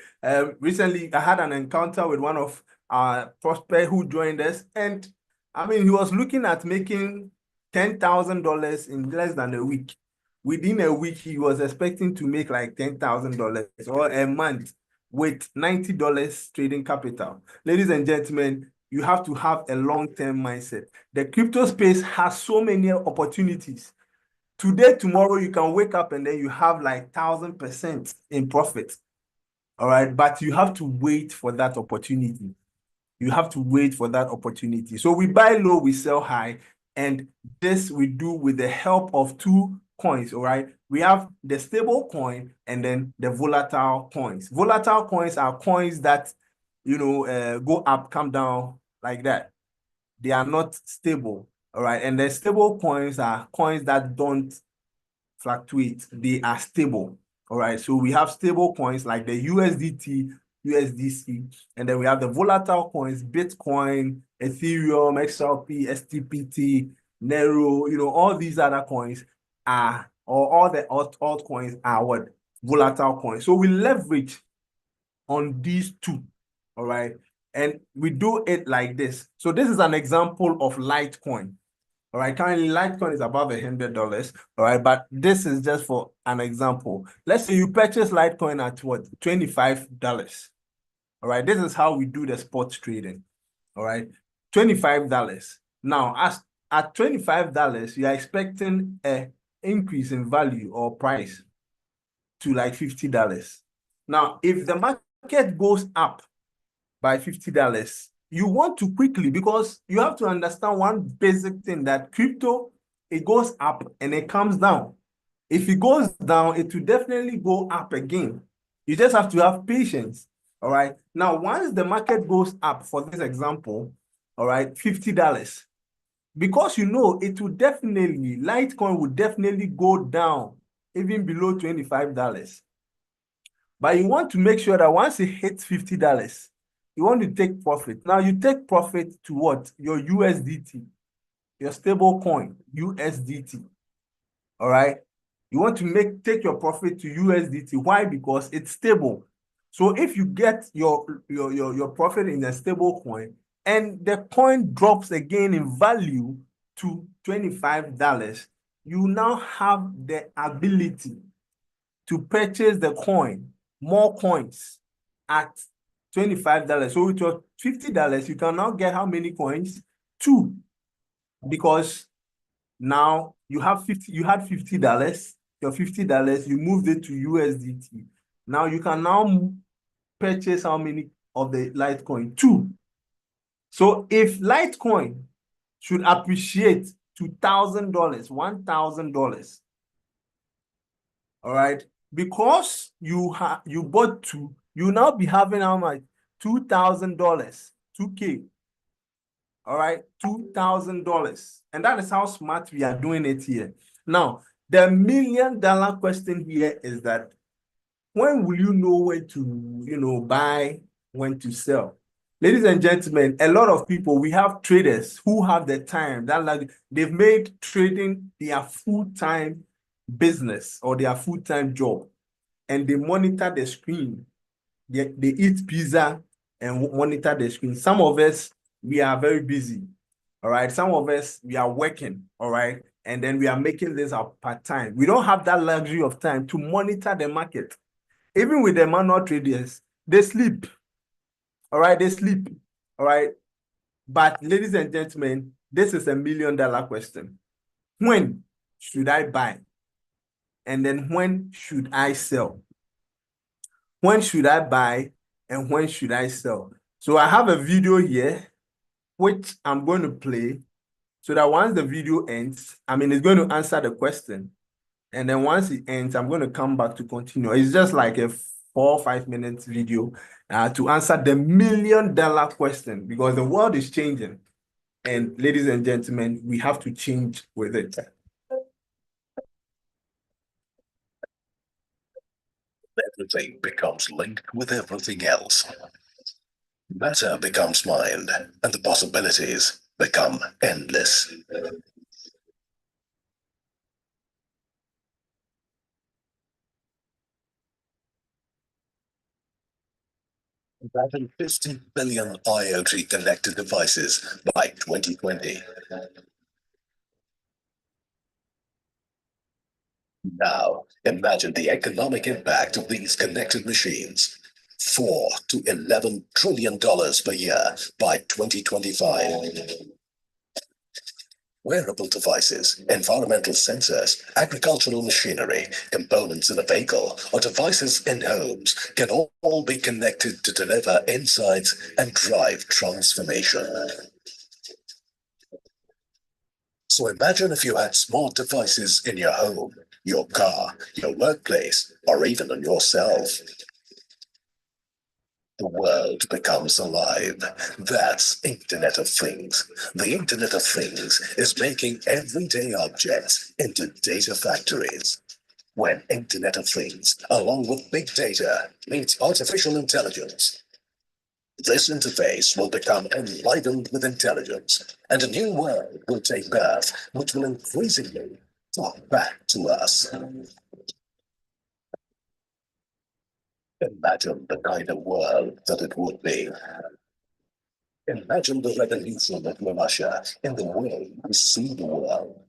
Speaker 2: Recently, I had an encounter with one of our prospects who joined us, and I mean, he was looking at making $10,000 in less than a week. Within a week, he was expecting to make like $10,000 or a month with $90 trading capital. Ladies and gentlemen, you have to have a long-term mindset. The crypto space has so many opportunities. Today, tomorrow, you can wake up and then you have like 1,000% in profit. All right. But you have to wait for that opportunity. You have to wait for that opportunity. So we buy low, we sell high. And this we do with the help of two coins. All right. We have the stable coin and then the volatile coins. Volatile coins are coins that, go up, come down like that. They are not stable. All right. And the stable coins are coins that don't fluctuate. They are stable. All right. So we have stable coins like the USDT, USDC, and then we have the volatile coins, Bitcoin, Ethereum, XRP, STPT, Nero, all these other coins are, or all the altcoins are what? Volatile coins. So we leverage on these two. All right. And we do it like this. So this is an example of Litecoin. All right, currently Litecoin is above $100. All right, but this is just for an example. Let's say you purchase Litecoin at what? $25. All right, this is how we do the spot trading. All right, $25. Now, as at $25, you are expecting an increase in value or price to like $50. Now, if the market goes up by $50, you want to quickly, because you have to understand one basic thing, that crypto, it goes up and it comes down. If it goes down, it will definitely go up again. You just have to have patience. All right. Now, once the market goes up, for this example, all right, $50, because it will definitely, Litecoin will definitely go down even below $25. But you want to make sure that once it hits $50, you want to take profit. Now you take profit to what? Your USDT, your stable coin, USDT. All right. You want to take your profit to USDT. Why? Because it's stable. So if you get your profit in a stable coin and the coin drops again in value to $25, you now have the ability to purchase the coin, more coins at $25. So it was $50. You can now get how many coins? Two. Because now you have 50, you had $50, your $50, you moved it to USDT. Now you can now purchase how many of the Litecoin? Two. So if Litecoin should appreciate to $1,000, $1,000, all right, because you bought two, you now be having how much? $2,000, $2K. All right, $2,000. And that is how smart we are doing it here. Now, the $1,000,000 question here is that when will you know when to, buy, when to sell? Ladies and gentlemen, a lot of people, we have traders who have the time that they've made trading their full-time business or their full-time job, and they monitor the screen. They eat pizza and monitor the screen. Some of us, we are very busy. All right. Some of us, we are working. All right. And then we are making this our part-time. We don't have that luxury of time to monitor the market. Even with the manual traders, they sleep. All right. They sleep. All right. But ladies and gentlemen, this is a $1,000,000 question. When should I buy? And then when should I sell? When should I buy and when should I sell? So I have a video here, which I'm going to play so that once the video ends, it's going to answer the question. And then once it ends, I'm going to come back to continue. It's just like a 4 or 5 minutes video to answer the $1,000,000 question, because the world is changing. And ladies and gentlemen, we have to change with it.
Speaker 3: Everything becomes linked with everything else. Matter becomes mind, and the possibilities become endless. Imagine 50 billion IoT connected devices by 2020. Now, imagine the economic impact of these connected machines. $4 to $11 trillion per year by 2025. Wearable devices, environmental sensors, agricultural machinery, components in a vehicle, or devices in homes can all be connected to deliver insights and drive transformation. So imagine if you had smart devices in your home, your car, your workplace, or even on yourself. The world becomes alive. That's Internet of Things. The Internet of Things is making everyday objects into data factories. When Internet of Things, along with big data, meets artificial intelligence, this interface will become enlivened with intelligence, and a new world will take birth, which will increasingly talk back to us. Imagine the kind of world that it would be. Imagine the revolution that will usher in the way we see the world.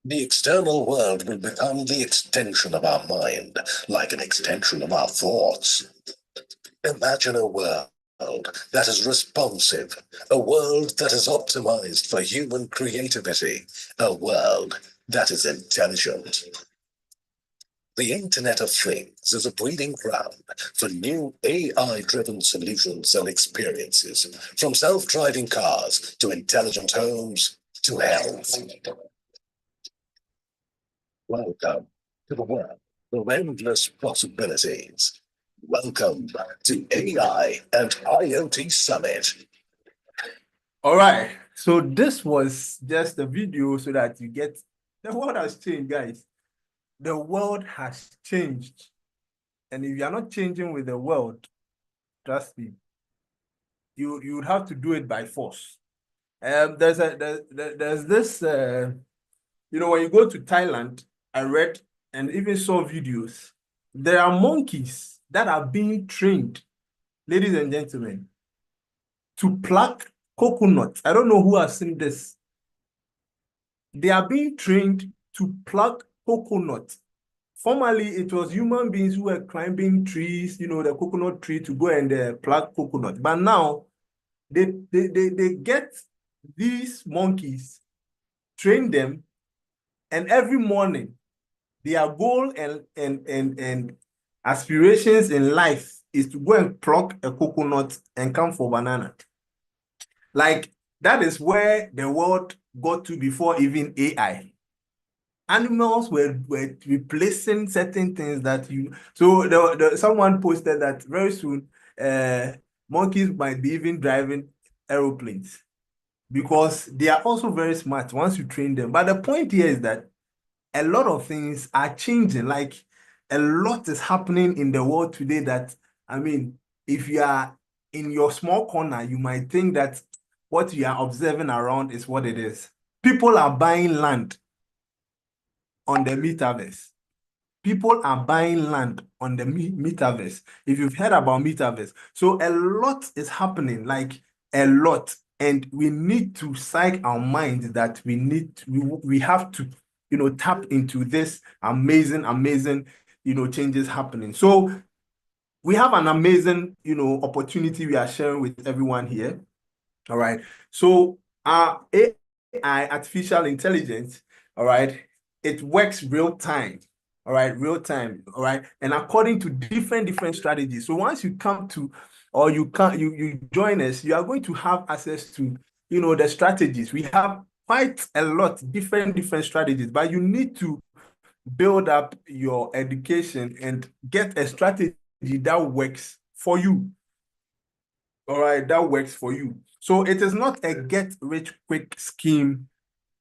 Speaker 3: The external world will become the extension of our mind, like an extension of our thoughts. Imagine a world that is responsive, a world that is optimized for human creativity, a world that is intelligent. The Internet of Things is a breeding ground for new AI-driven solutions and experiences, from self-driving cars to intelligent homes to health. Welcome to the world of endless possibilities. Welcome to AI and IoT Summit.
Speaker 2: All right. So this was just a video so that you get the world has changed, guys. The world has changed. And if you are not changing with the world, trust me, you would have to do it by force. There's this when you go to Thailand, I read and even saw videos. There are monkeys that are being trained, ladies and gentlemen, to pluck coconuts. I don't know who has seen this. They are being trained to pluck coconuts. Formerly, it was human beings who were climbing trees, the coconut tree to go and pluck coconut. But now, they get these monkeys, train them, and every morning, their goal and aspirations in life is to go and pluck a coconut and come for banana. Like, that is where the world got to before even AI. Animals were replacing certain things that so someone posted that very soon monkeys might be even driving aeroplanes because they are also very smart once you train them. But the point here is that a lot of things are changing. Like, a lot is happening in the world today that, I mean, if you are in your small corner, you might think that what you are observing around is what it is. People are buying land on the metaverse. People are buying land on the metaverse. If you've heard about metaverse, so a lot is happening, like a lot, and we need to psych our minds that we have to, tap into this amazing, changes happening. So we have an amazing, opportunity we are sharing with everyone here. All right. So our AI, artificial intelligence, all right, it works real time. All right, real time. All right. And according to different strategies. So once you come to or you join us, you are going to have access to, the strategies. We have quite a lot different strategies, but you need to build up your education and get a strategy that works for you. All right, that works for you. So it is not a get rich quick scheme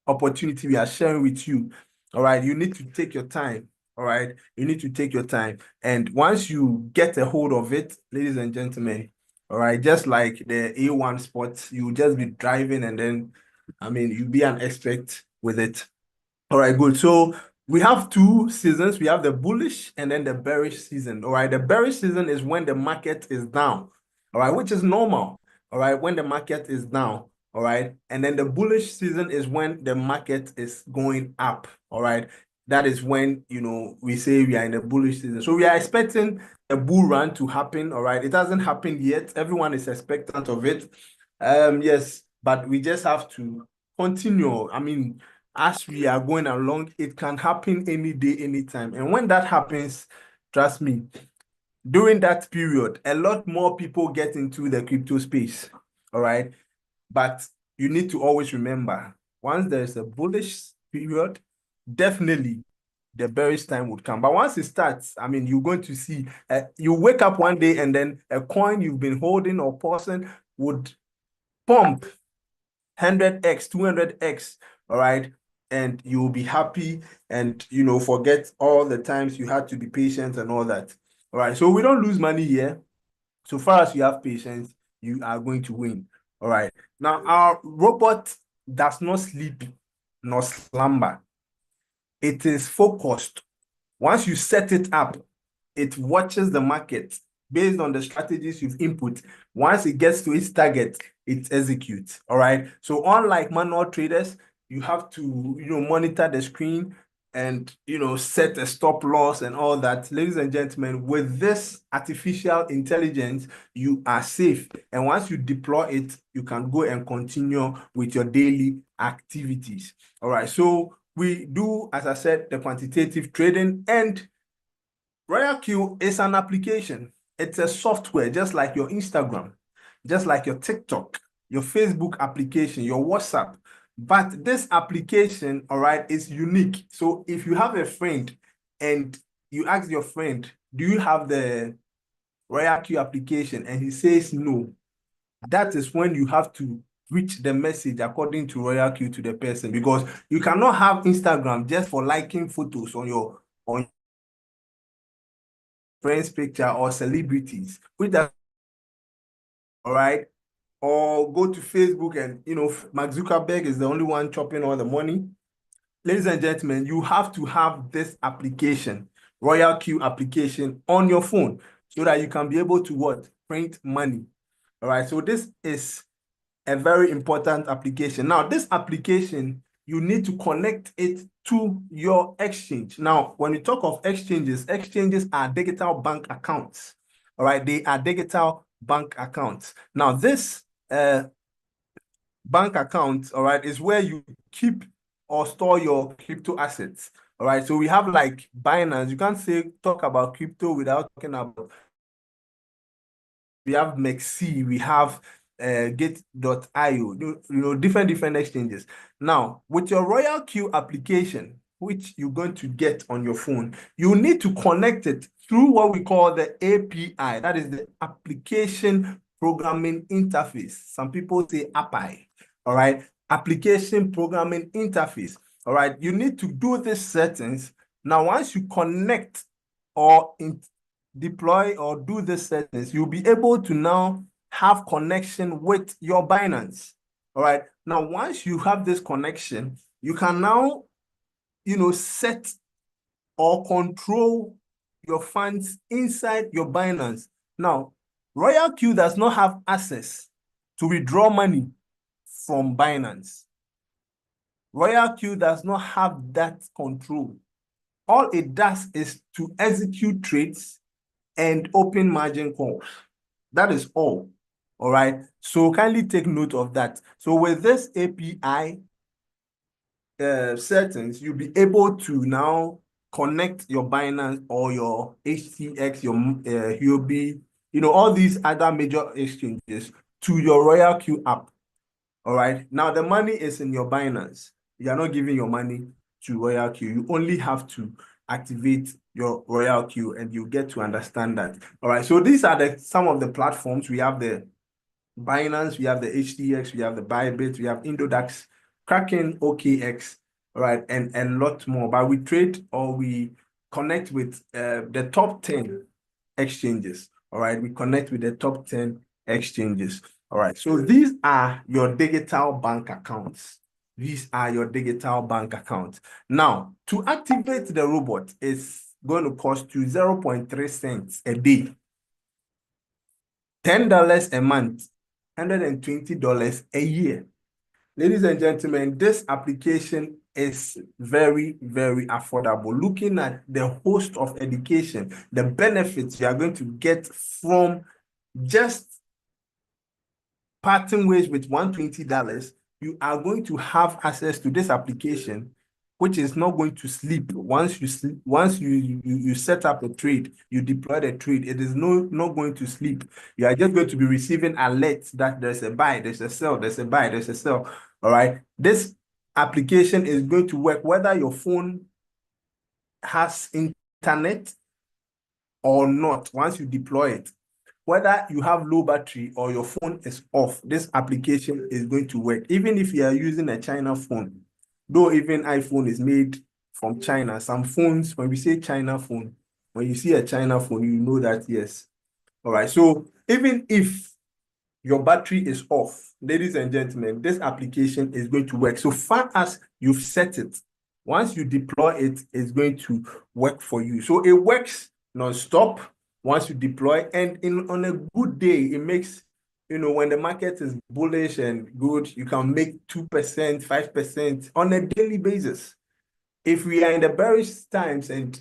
Speaker 2: opportunity we are sharing with you. All right, you need to take your time. All right, you need to take your time. And once you get a hold of it, ladies and gentlemen, all right, just like the A1 sports, you just be driving and then, I mean, you be an expert with it. All right, good. So we have two seasons. We have the bullish and then the bearish season. All right. The bearish season is when the market is down. All right, which is normal. All right, when the market is down. All right. And then the bullish season is when the market is going up. All right. That is when, we say we are in a bullish season. So we are expecting a bull run to happen. All right. It hasn't happened yet. Everyone is expectant of it. Yes, but we just have to continue. I mean, as we are going along, it can happen any day, anytime. And when that happens, trust me, during that period, a lot more people get into the crypto space. All right. But you need to always remember, once there's a bullish period, definitely the bearish time would come. But once it starts, I mean, you're going to see, you wake up one day and then a coin you've been holding or pausing would pump 100x, 200x, all right? And you'll be happy and, forget all the times you had to be patient and all that. All right, so we don't lose money here. So far as you have patience, you are going to win. All right. Now, our robot does not sleep nor slumber. It is focused. Once you set it up, it watches the market based on the strategies you've input. Once it gets to its target, it executes. All right. So unlike manual traders, you have to, monitor the screen and, set a stop loss and all that. Ladies and gentlemen, with this artificial intelligence, you are safe. And once you deploy it, you can go and continue with your daily activities. All right. So we do, as I said, the quantitative trading, and Royalq is an application. It's a software, just like your Instagram, just like your TikTok, your Facebook application, your WhatsApp. But this application, all right, is unique. So if you have a friend and you ask your friend, do you have the Royalq application? And he says no, that is when you have to reach the message according to Royalq to the person, because you cannot have Instagram just for liking photos on your friends' picture or celebrities, which are all right, or go to Facebook and Mark Zuckerberg is the only one chopping all the money. Ladies and gentlemen, you have to have this application, Royalq application, on your phone so that you can be able to what? Print money. All right, so this is a very important application. Now, this application, you need to connect it to your exchange. Now, when we talk of exchanges are digital bank accounts. All right, they are digital bank accounts. Now, this bank account, all right, is where you keep or store your crypto assets. All right, so we have like Binance. You can't talk about crypto without talking about. We have Mexi, we have Gate.io, different exchanges. Now, with your Royalq application, which you're going to get on your phone, you need to connect it through what we call the API. That is the application programming interface. Some people say API, all right? Application programming interface, all right? You need to do these settings. Now, once you connect or deploy or do the settings, you'll be able to now have connection with your Binance. All right. Now, once you have this connection, you can now, set or control your funds inside your Binance. Now, Royalq does not have access to withdraw money from Binance. Royalq does not have that control. All it does is to execute trades and open margin calls. That is all. All right. So kindly take note of that. So with this API settings, you'll be able to now connect your Binance or your HTX, your Huobi, all these other major exchanges to your Royalq app. All right. Now the money is in your Binance. You are not giving your money to Royalq. You only have to activate your Royalq and you get to understand that. All right. So these are some of the platforms. We have the Binance, we have the HTX, we have the Bybit, we have Indodax, Kraken, OKX, all right, and a lot more. But we trade or we connect with the top 10 exchanges. All right. We connect with the top 10 exchanges. All right. So these are your digital bank accounts. These are your digital bank accounts. Now, to activate the robot is going to cost you 0.3 cents a day, $10 a month, $120 a year. Ladies and gentlemen, this application is very, very affordable. Looking at the host of education, the benefits you are going to get from just parting ways with $120, you are going to have access to this application, which is not going to sleep. Once you set up a trade, you deploy the trade, it is not going to sleep. You are just going to be receiving alerts that there's a buy, there's a sell, there's a buy, there's a sell. All right. This application is going to work whether your phone has internet or not. Once you deploy it, whether you have low battery or your phone is off, this application is going to work. Even if you are using a China phone, though even iPhone is made from China, some phones, when we say China phone, when you see a China phone, you know that, yes. All right. So even if your battery is off, ladies and gentlemen, this application is going to work. So far as you've set it, once you deploy it, it's going to work for you. So it works non-stop once you deploy, and on a good day, it makes, when the market is bullish and good, you can make 2%, 5% on a daily basis. If we are in the bearish times and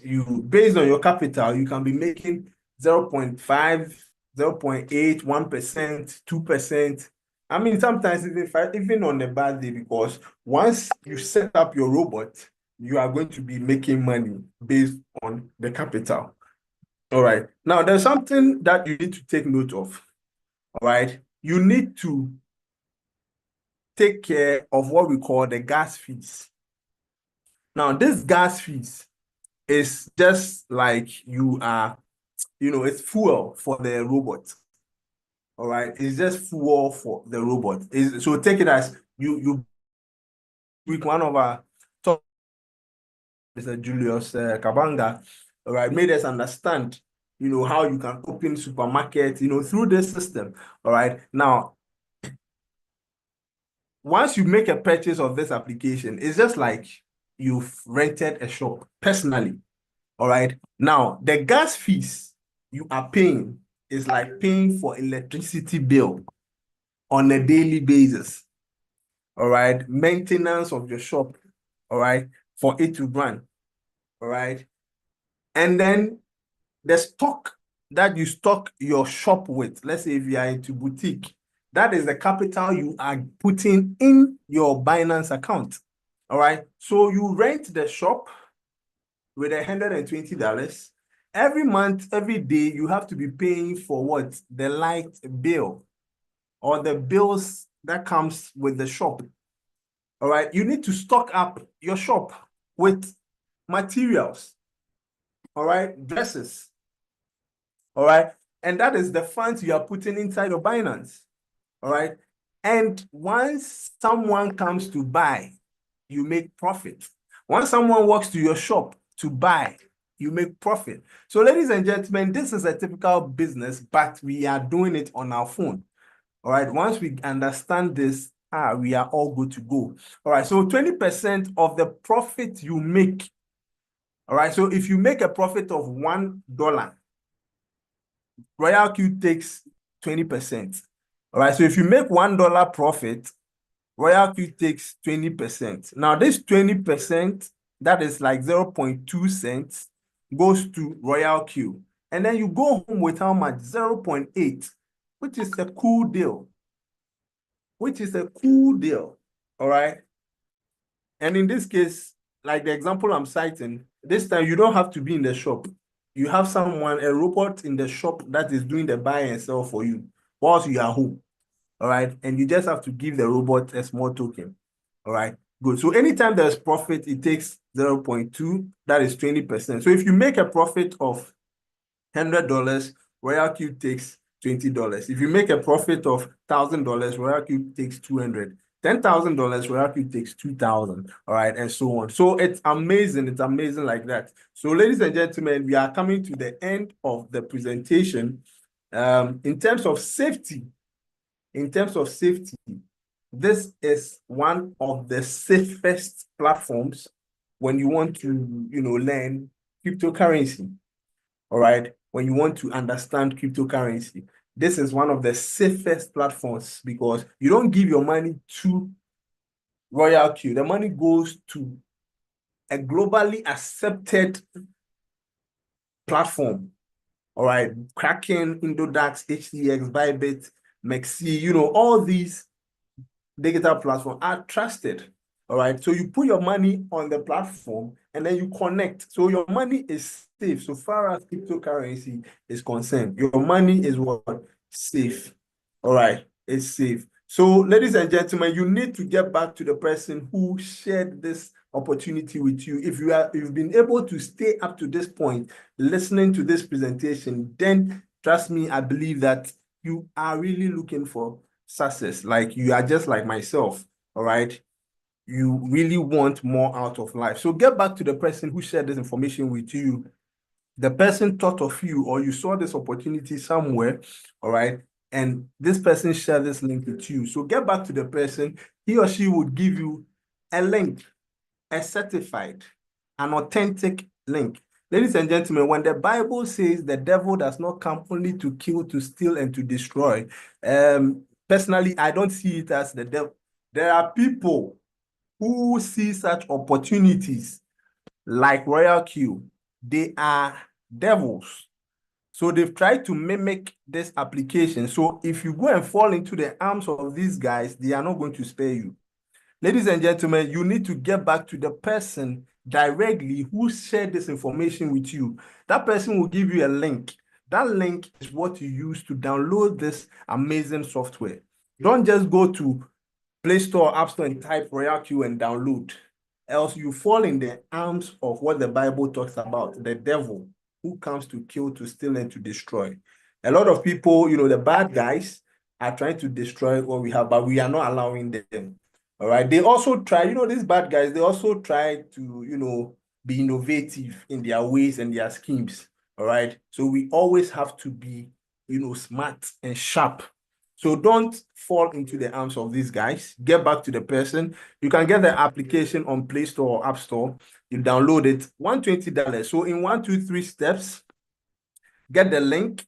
Speaker 2: based on your capital, you can be making 0.5, 0.8, 1%, 2%. I mean, sometimes even on a bad day, because once you set up your robot, you are going to be making money based on the capital. All right. Now, there's something that you need to take note of. All right. You need to take care of what we call the gas fees. Now, this gas fees is just like it's fuel for the robot. All right. It's just fuel for the robot. So take it as you with one of our top, Mr. Julius Kabanga, all right, made us understand how you can open supermarket, through this system. All right. Now, once you make a purchase of this application, it's just like you've rented a shop personally. All right. Now, the gas fees you are paying is like paying for electricity bill on a daily basis. All right. Maintenance of your shop. All right. For it to run. All right. And then the stock that you stock your shop with, let's say if you are into boutique, that is the capital you are putting in your Binance account. All right. So you rent the shop with $120. Every month, every day, you have to be paying for what? The light bill or the bills that comes with the shop. All right. You need to stock up your shop with materials. All right. Dresses. All right. And that is the funds you are putting inside your Binance. All right. And once someone comes to buy, you make profit. Once someone walks to your shop to buy, you make profit. So, ladies and gentlemen, this is a typical business, but we are doing it on our phone. All right. Once we understand this, we are all good to go. All right. So 20% of the profit you make. All right. So if you make a profit of $1, Royalq takes 20%. All right. So if you make $1 profit, Royalq takes 20%. Now, this 20%, that is like 0.2 cents, goes to Royalq. And then you go home with how much? 0.8, which is a cool deal. All right. And in this case, like the example I'm citing, this time you don't have to be in the shop. You have someone, a robot in the shop that is doing the buy and sell for you whilst you are home. All right. And you just have to give the robot a small token. All right. Good. So anytime there's profit, it takes 0.2. That is 20%. So if you make a profit of $100, Royalq takes $20. If you make a profit of $1,000, Royalq takes $200. $10,000, Royalq takes $2,000. All right, and so on. So it's amazing. It's amazing like that. So, ladies and gentlemen, we are coming to the end of the presentation. In terms of safety, this is one of the safest platforms when you want to, learn cryptocurrency. All right. When you want to understand cryptocurrency, this is one of the safest platforms because you don't give your money to Royalq. The money goes to a globally accepted platform. All right. Kraken, Indodax, HTX, Bybit, Mexi, all these digital platforms are trusted. All right. So you put your money on the platform and then you connect. So your money is safe. So far as cryptocurrency is concerned, your money is what? Safe. All right. It's safe. So, ladies and gentlemen, you need to get back to the person who shared this opportunity with you. If you've been able to stay up to this point, listening to this presentation, then trust me, I believe that you are really looking for success. Like you are just like myself, all right? You really want more out of life. So get back to the person who shared this information with you. The person thought of you, or you saw this opportunity somewhere, all right? And this person shared this link with you. So get back to the person. He or she would give you a link, a certified, an authentic link. Ladies and gentlemen, when the Bible says the devil does not come only to kill, to steal, and to destroy, personally, I don't see it as the devil. There are people who see such opportunities like Royalq. They are devils. So they've tried to mimic this application. So if you go and fall into the arms of these guys, they are not going to spare you. Ladies and gentlemen, you need to get back to the person directly who shared this information with you. That person will give you a link. That link is what you use to download this amazing software. Don't just go to Play Store, App Store, and type Royalq and download. Else you fall in the arms of what the Bible talks about, the devil who comes to kill, to steal, and to destroy. A lot of people, the bad guys are trying to destroy what we have, but we are not allowing them. All right. They also try, these bad guys, they also try to, be innovative in their ways and their schemes. All right. So we always have to be, smart and sharp. So don't fall into the arms of these guys. Get back to the person. You can get the application on Play Store or App Store. You download it, $120. So in 1, 2, 3 steps, get the link.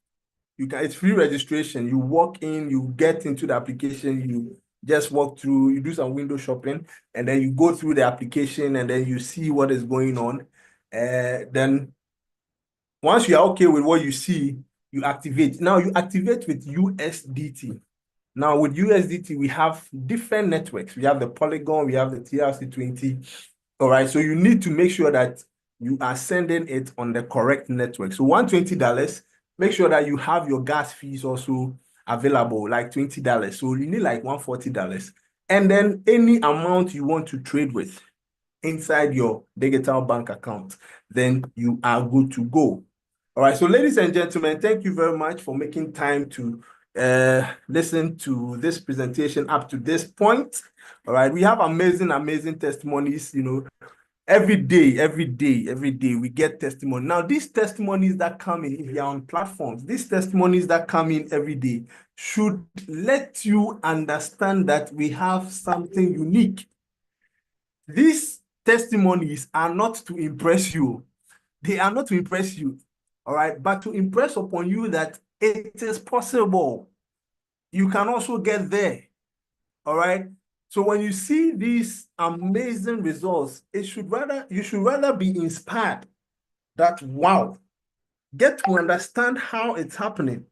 Speaker 2: It's free registration. You walk in, you get into the application, you just walk through, you do some window shopping, and then you go through the application and then you see what is going on. Then once you are okay with what you see, you activate. Now you activate with USDT. Now with USDT, we have different networks. We have the Polygon, we have the TRC20. All right, so you need to make sure that you are sending it on the correct network. So $120, make sure that you have your gas fees also available, like $20. So you need like $140. And then any amount you want to trade with inside your digital bank account, then you are good to go. All right, so ladies and gentlemen, thank you very much for making time to listen to this presentation up to this point. All right, we have amazing testimonies, every day, we get testimony. Now, these testimonies that come in, if you're on platforms, these testimonies that come in every day should let you understand that we have something unique. These testimonies are not to impress you. They are not to impress you, all right, but to impress upon you that it is possible. You can also get there, all right? So when you see these amazing results, you should rather be inspired that, wow, get to understand how it's happening,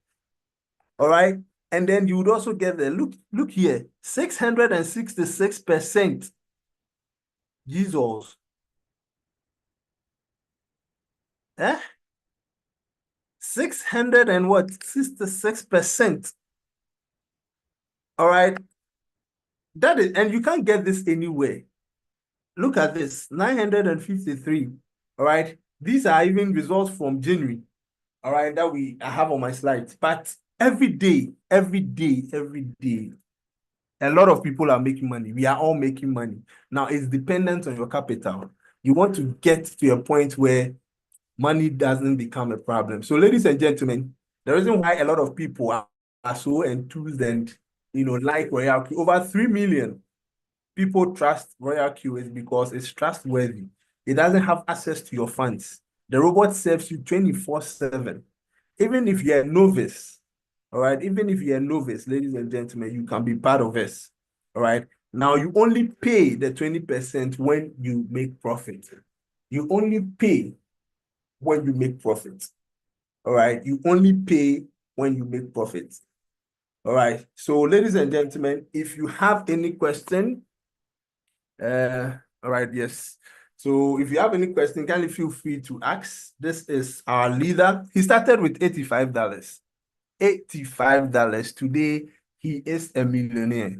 Speaker 2: all right? And then you would also get there. Look here, 666%. Jesus. 600 and what? 66%. All right. That is, and you can't get this anywhere. Look at this, 953. All right. These are even results from January. All right, that I have on my slides. But every day, a lot of people are making money. We are all making money. Now it's dependent on your capital. You want to get to a point where money doesn't become a problem. So, ladies and gentlemen, the reason why a lot of people are so enthused and like Royalq. Over 3 million people trust Royalq is because it's trustworthy. It doesn't have access to your funds. The robot serves you 24/7. Even if you're a novice, all right, even if you're a novice, ladies and gentlemen, you can be part of us, all right? Now, you only pay the 20% when you make profit. You only pay when you make profit, all right? You only pay when you make profit, all right? So, ladies and gentlemen, if you have any question, all right, yes. So if you have any question, kindly feel free to ask. This is our leader. He started with $85. $85. Today, he is a millionaire.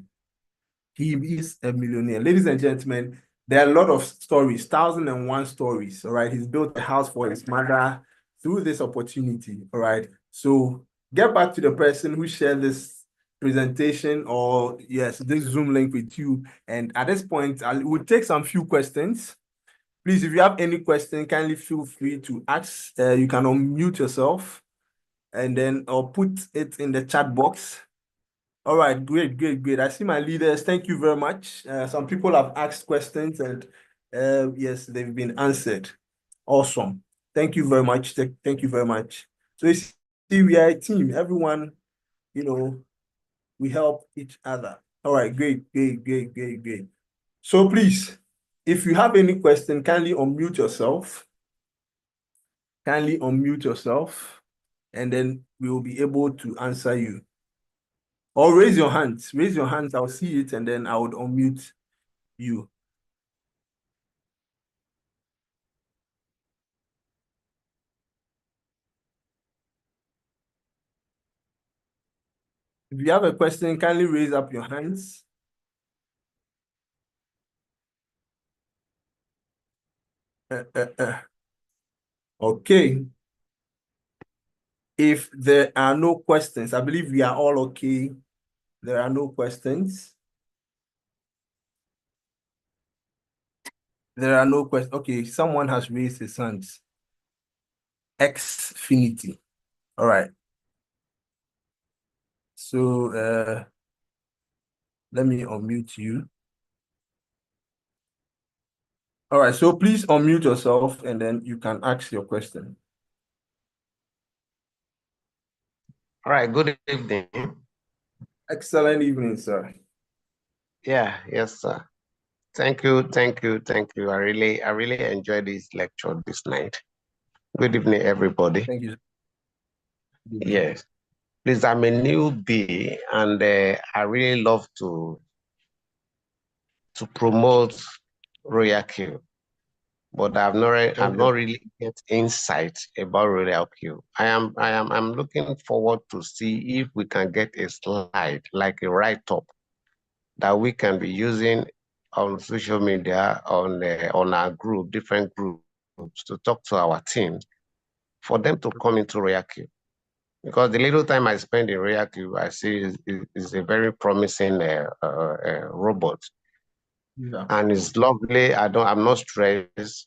Speaker 2: He is a millionaire. Ladies and gentlemen, there are a lot of stories, 1,001 stories. All right. He's built a house for his mother through this opportunity. All right. So get back to the person who shared this presentation or yes, this Zoom link with you. And at this point, we'll take some few questions. Please, if you have any question, kindly feel free to ask. You can unmute yourself and then or put it in the chat box. All right, great, great, great. I see my leaders. Thank you very much. Some people have asked questions and yes, they've been answered. Awesome. Thank you very much. Thank you very much. So you see, we are a team. Everyone, we help each other. All right, great, great, great, great, great. So please, if you have any question, kindly unmute yourself. Kindly unmute yourself, and then we will be able to answer you. Or raise your hands. Raise your hands. I'll see it, and then I would unmute you. If you have a question, kindly raise up your hands. Okay. If there are no questions, I believe we are all okay. There are no questions. There are no questions. Okay, someone has raised his hands. Xfinity. All right. So let me unmute you. All right, so please unmute yourself and then you can ask your question.
Speaker 4: All right, good evening.
Speaker 2: Excellent evening, sir.
Speaker 4: Yeah, yes, sir. Thank you, thank you, thank you. I really enjoyed this lecture this night. Good evening, everybody.
Speaker 2: Thank you.
Speaker 4: Yes, please, I'm a newbie and I really love to promote Royalq, but I've not really get insight about Royalq. I'm looking forward to see if we can get a slide like a write-up that we can be using on social media, on our group, different groups, to talk to our teams for them to come into Royalq. Because the little time I spend in Royalq, I see is a very promising robot,
Speaker 2: Yeah.
Speaker 4: and it's lovely. I'm not stressed.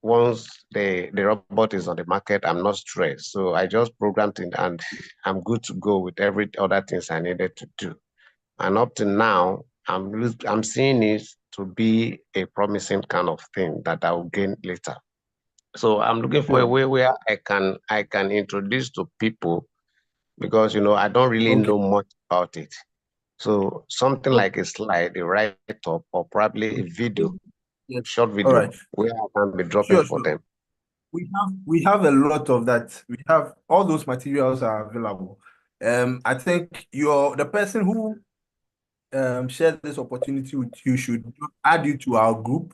Speaker 4: Once the robot is on the market, I'm not stressed. So I just programmed it, and I'm good to go with every other things I needed to do. And up to now, I'm seeing it to be a promising kind of thing that I will gain later. So I'm looking for a way where I can introduce to people, because I don't really know much about it. So something like a slide, a write-up, or probably a video, short video,
Speaker 2: all right,
Speaker 4: where I can be dropping for them.
Speaker 2: We have a lot of that. We have all those materials are available. I think the person who shared this opportunity with you should add you to our group.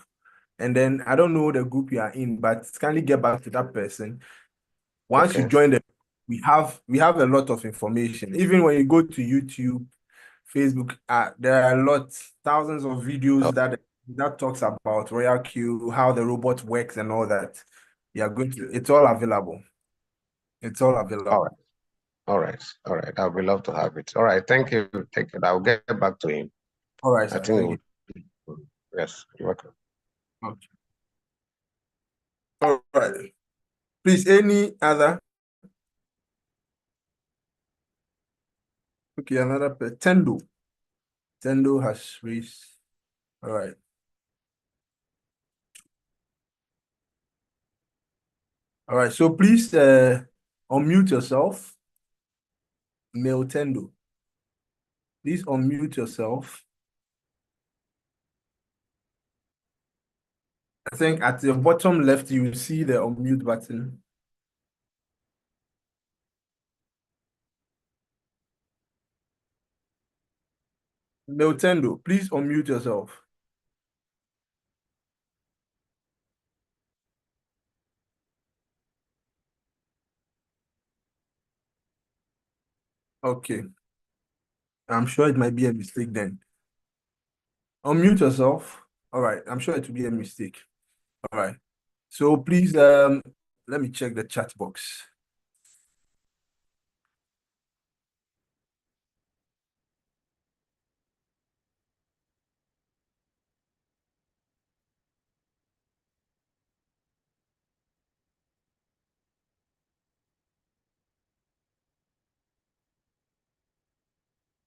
Speaker 2: And then I don't know the group you are in, but kindly get back to that person. Once you join we have a lot of information. Even when you go to YouTube, Facebook, there are thousands of videos that talks about Royalq, how the robot works and all that. It's all available. It's all available.
Speaker 4: All right. I would love to have it. All right, thank you. I'll get back to him.
Speaker 2: All right, sir.
Speaker 4: I think
Speaker 2: Thank you.
Speaker 4: yes, you're welcome.
Speaker 2: Okay. All right. Please, any other? Okay, another Tendo. Tendo has raised. All right. All right. So please unmute yourself. Male Tendo. Please unmute yourself. I think at the bottom left, you see the unmute button. Male Tendo, please unmute yourself. Okay. I'm sure it might be a mistake then. Unmute yourself. All right. I'm sure it will be a mistake. All right. So please, let me check the chat box.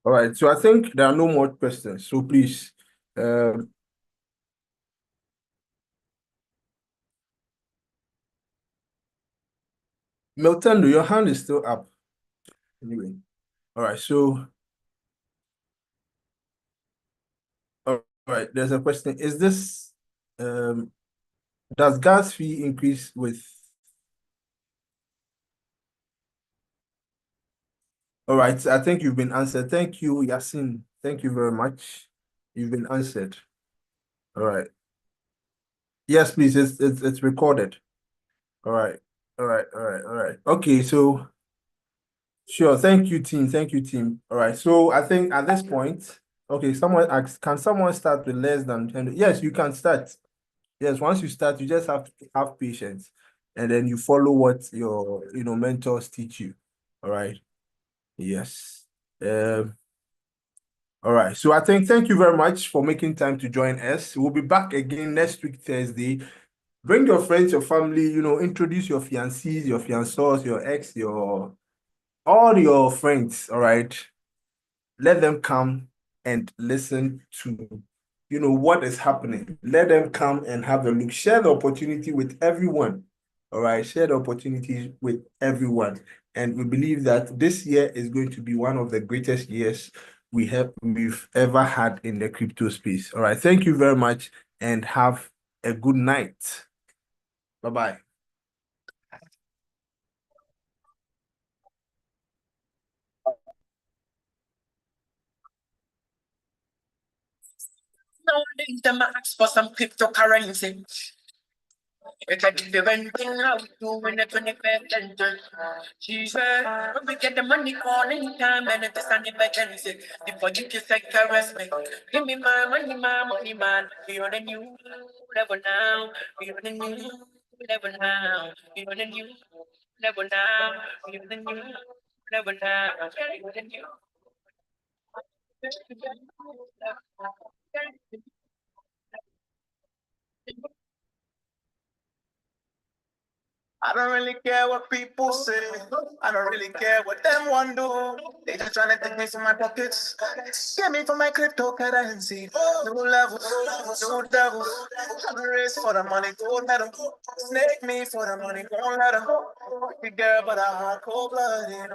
Speaker 2: All right. So I think there are no more questions. So please, Milton, your hand is still up. Anyway. All right. So, all right. There's a question. Is this, does gas fee increase with? All right. I think you've been answered. Thank you, Yasin. Thank you very much. You've been answered. All right. Yes, please. It's recorded. All right. All right. All right. All right. Okay. So, sure. Thank you, team. Thank you, team. All right. So I think at this point, okay, someone asked, can someone start with less than 10? Yes, you can start. Yes, once you start, you just have to have patience, and then you follow what your mentors teach you. All right. Yes. All right. So I think thank you very much for making time to join us. We'll be back again next week, Thursday. Bring your friends, your family, introduce your fiancés, your fiancés, your ex, all your friends. All right. Let them come and listen to what is happening. Let them come and have a look. Share the opportunity with everyone. All right, share the opportunities with everyone. And we believe that this year is going to be one of the greatest years we've ever had in the crypto space. All right, thank you very much and have a good night. Bye-bye.
Speaker 5: Nowadays, them ask for some cryptocurrency. We can do the renting how we do in the 21st century. Jesus, we get the money call anytime and it's an emergency. Before you can say caress me, give me my money, man. We on a new level now. We on a new level now. We on a new level now. We on a new level now. We on a new I don't really care what people say. I don't really care what them want do. They just trying to take me from my pockets. Get me for my cryptocurrency. New levels, new devils. I'm a race for the money, gold medal. Snake me for the money, won't let 'em. Pretty girl, but I'm cold blooded.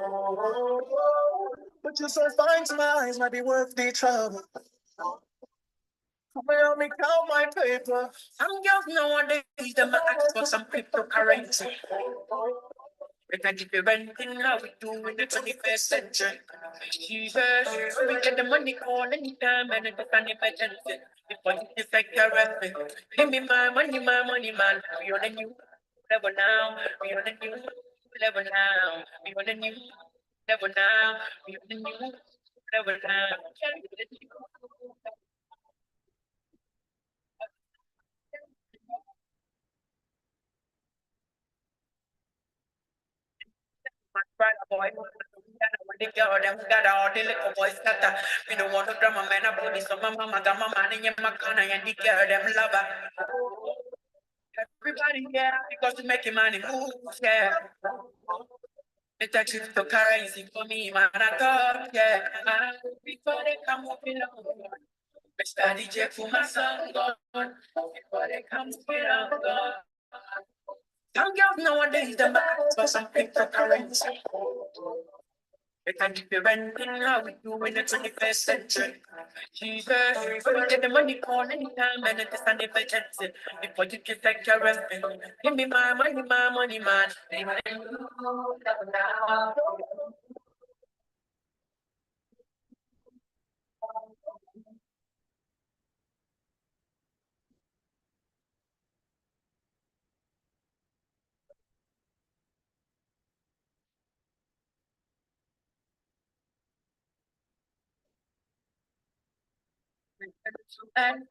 Speaker 5: But you're so fine to my eyes, might be worth the trouble. Well, me count my paper. Some girls nowadays, them ask for some cryptocurrency. We can keep it renting how we do in the 21st century. Jesus, we get the money call anytime and it's an emergency. Before you just like your me. Give me my money, man. We on a new level now. We on a new level now. We on a new level now. We on a new level now. Boy, the girl them got all the little boys scatter. We don't want to drama man up with some mama got my man in my corner and the girl them lover. Everybody yeah, because to make money move, yeah. It's a cryptocurrency for me, man. I thought, yeah. Before they come up in love, Mr. DJ for my son, God. Before they come up in love, some girls nowadays, the max for some cryptocurrency. They can keep you renting how we do in the 21st century. She's so we get the money call anytime and it's an emergency. Before you can take care of me, give me my money, man. And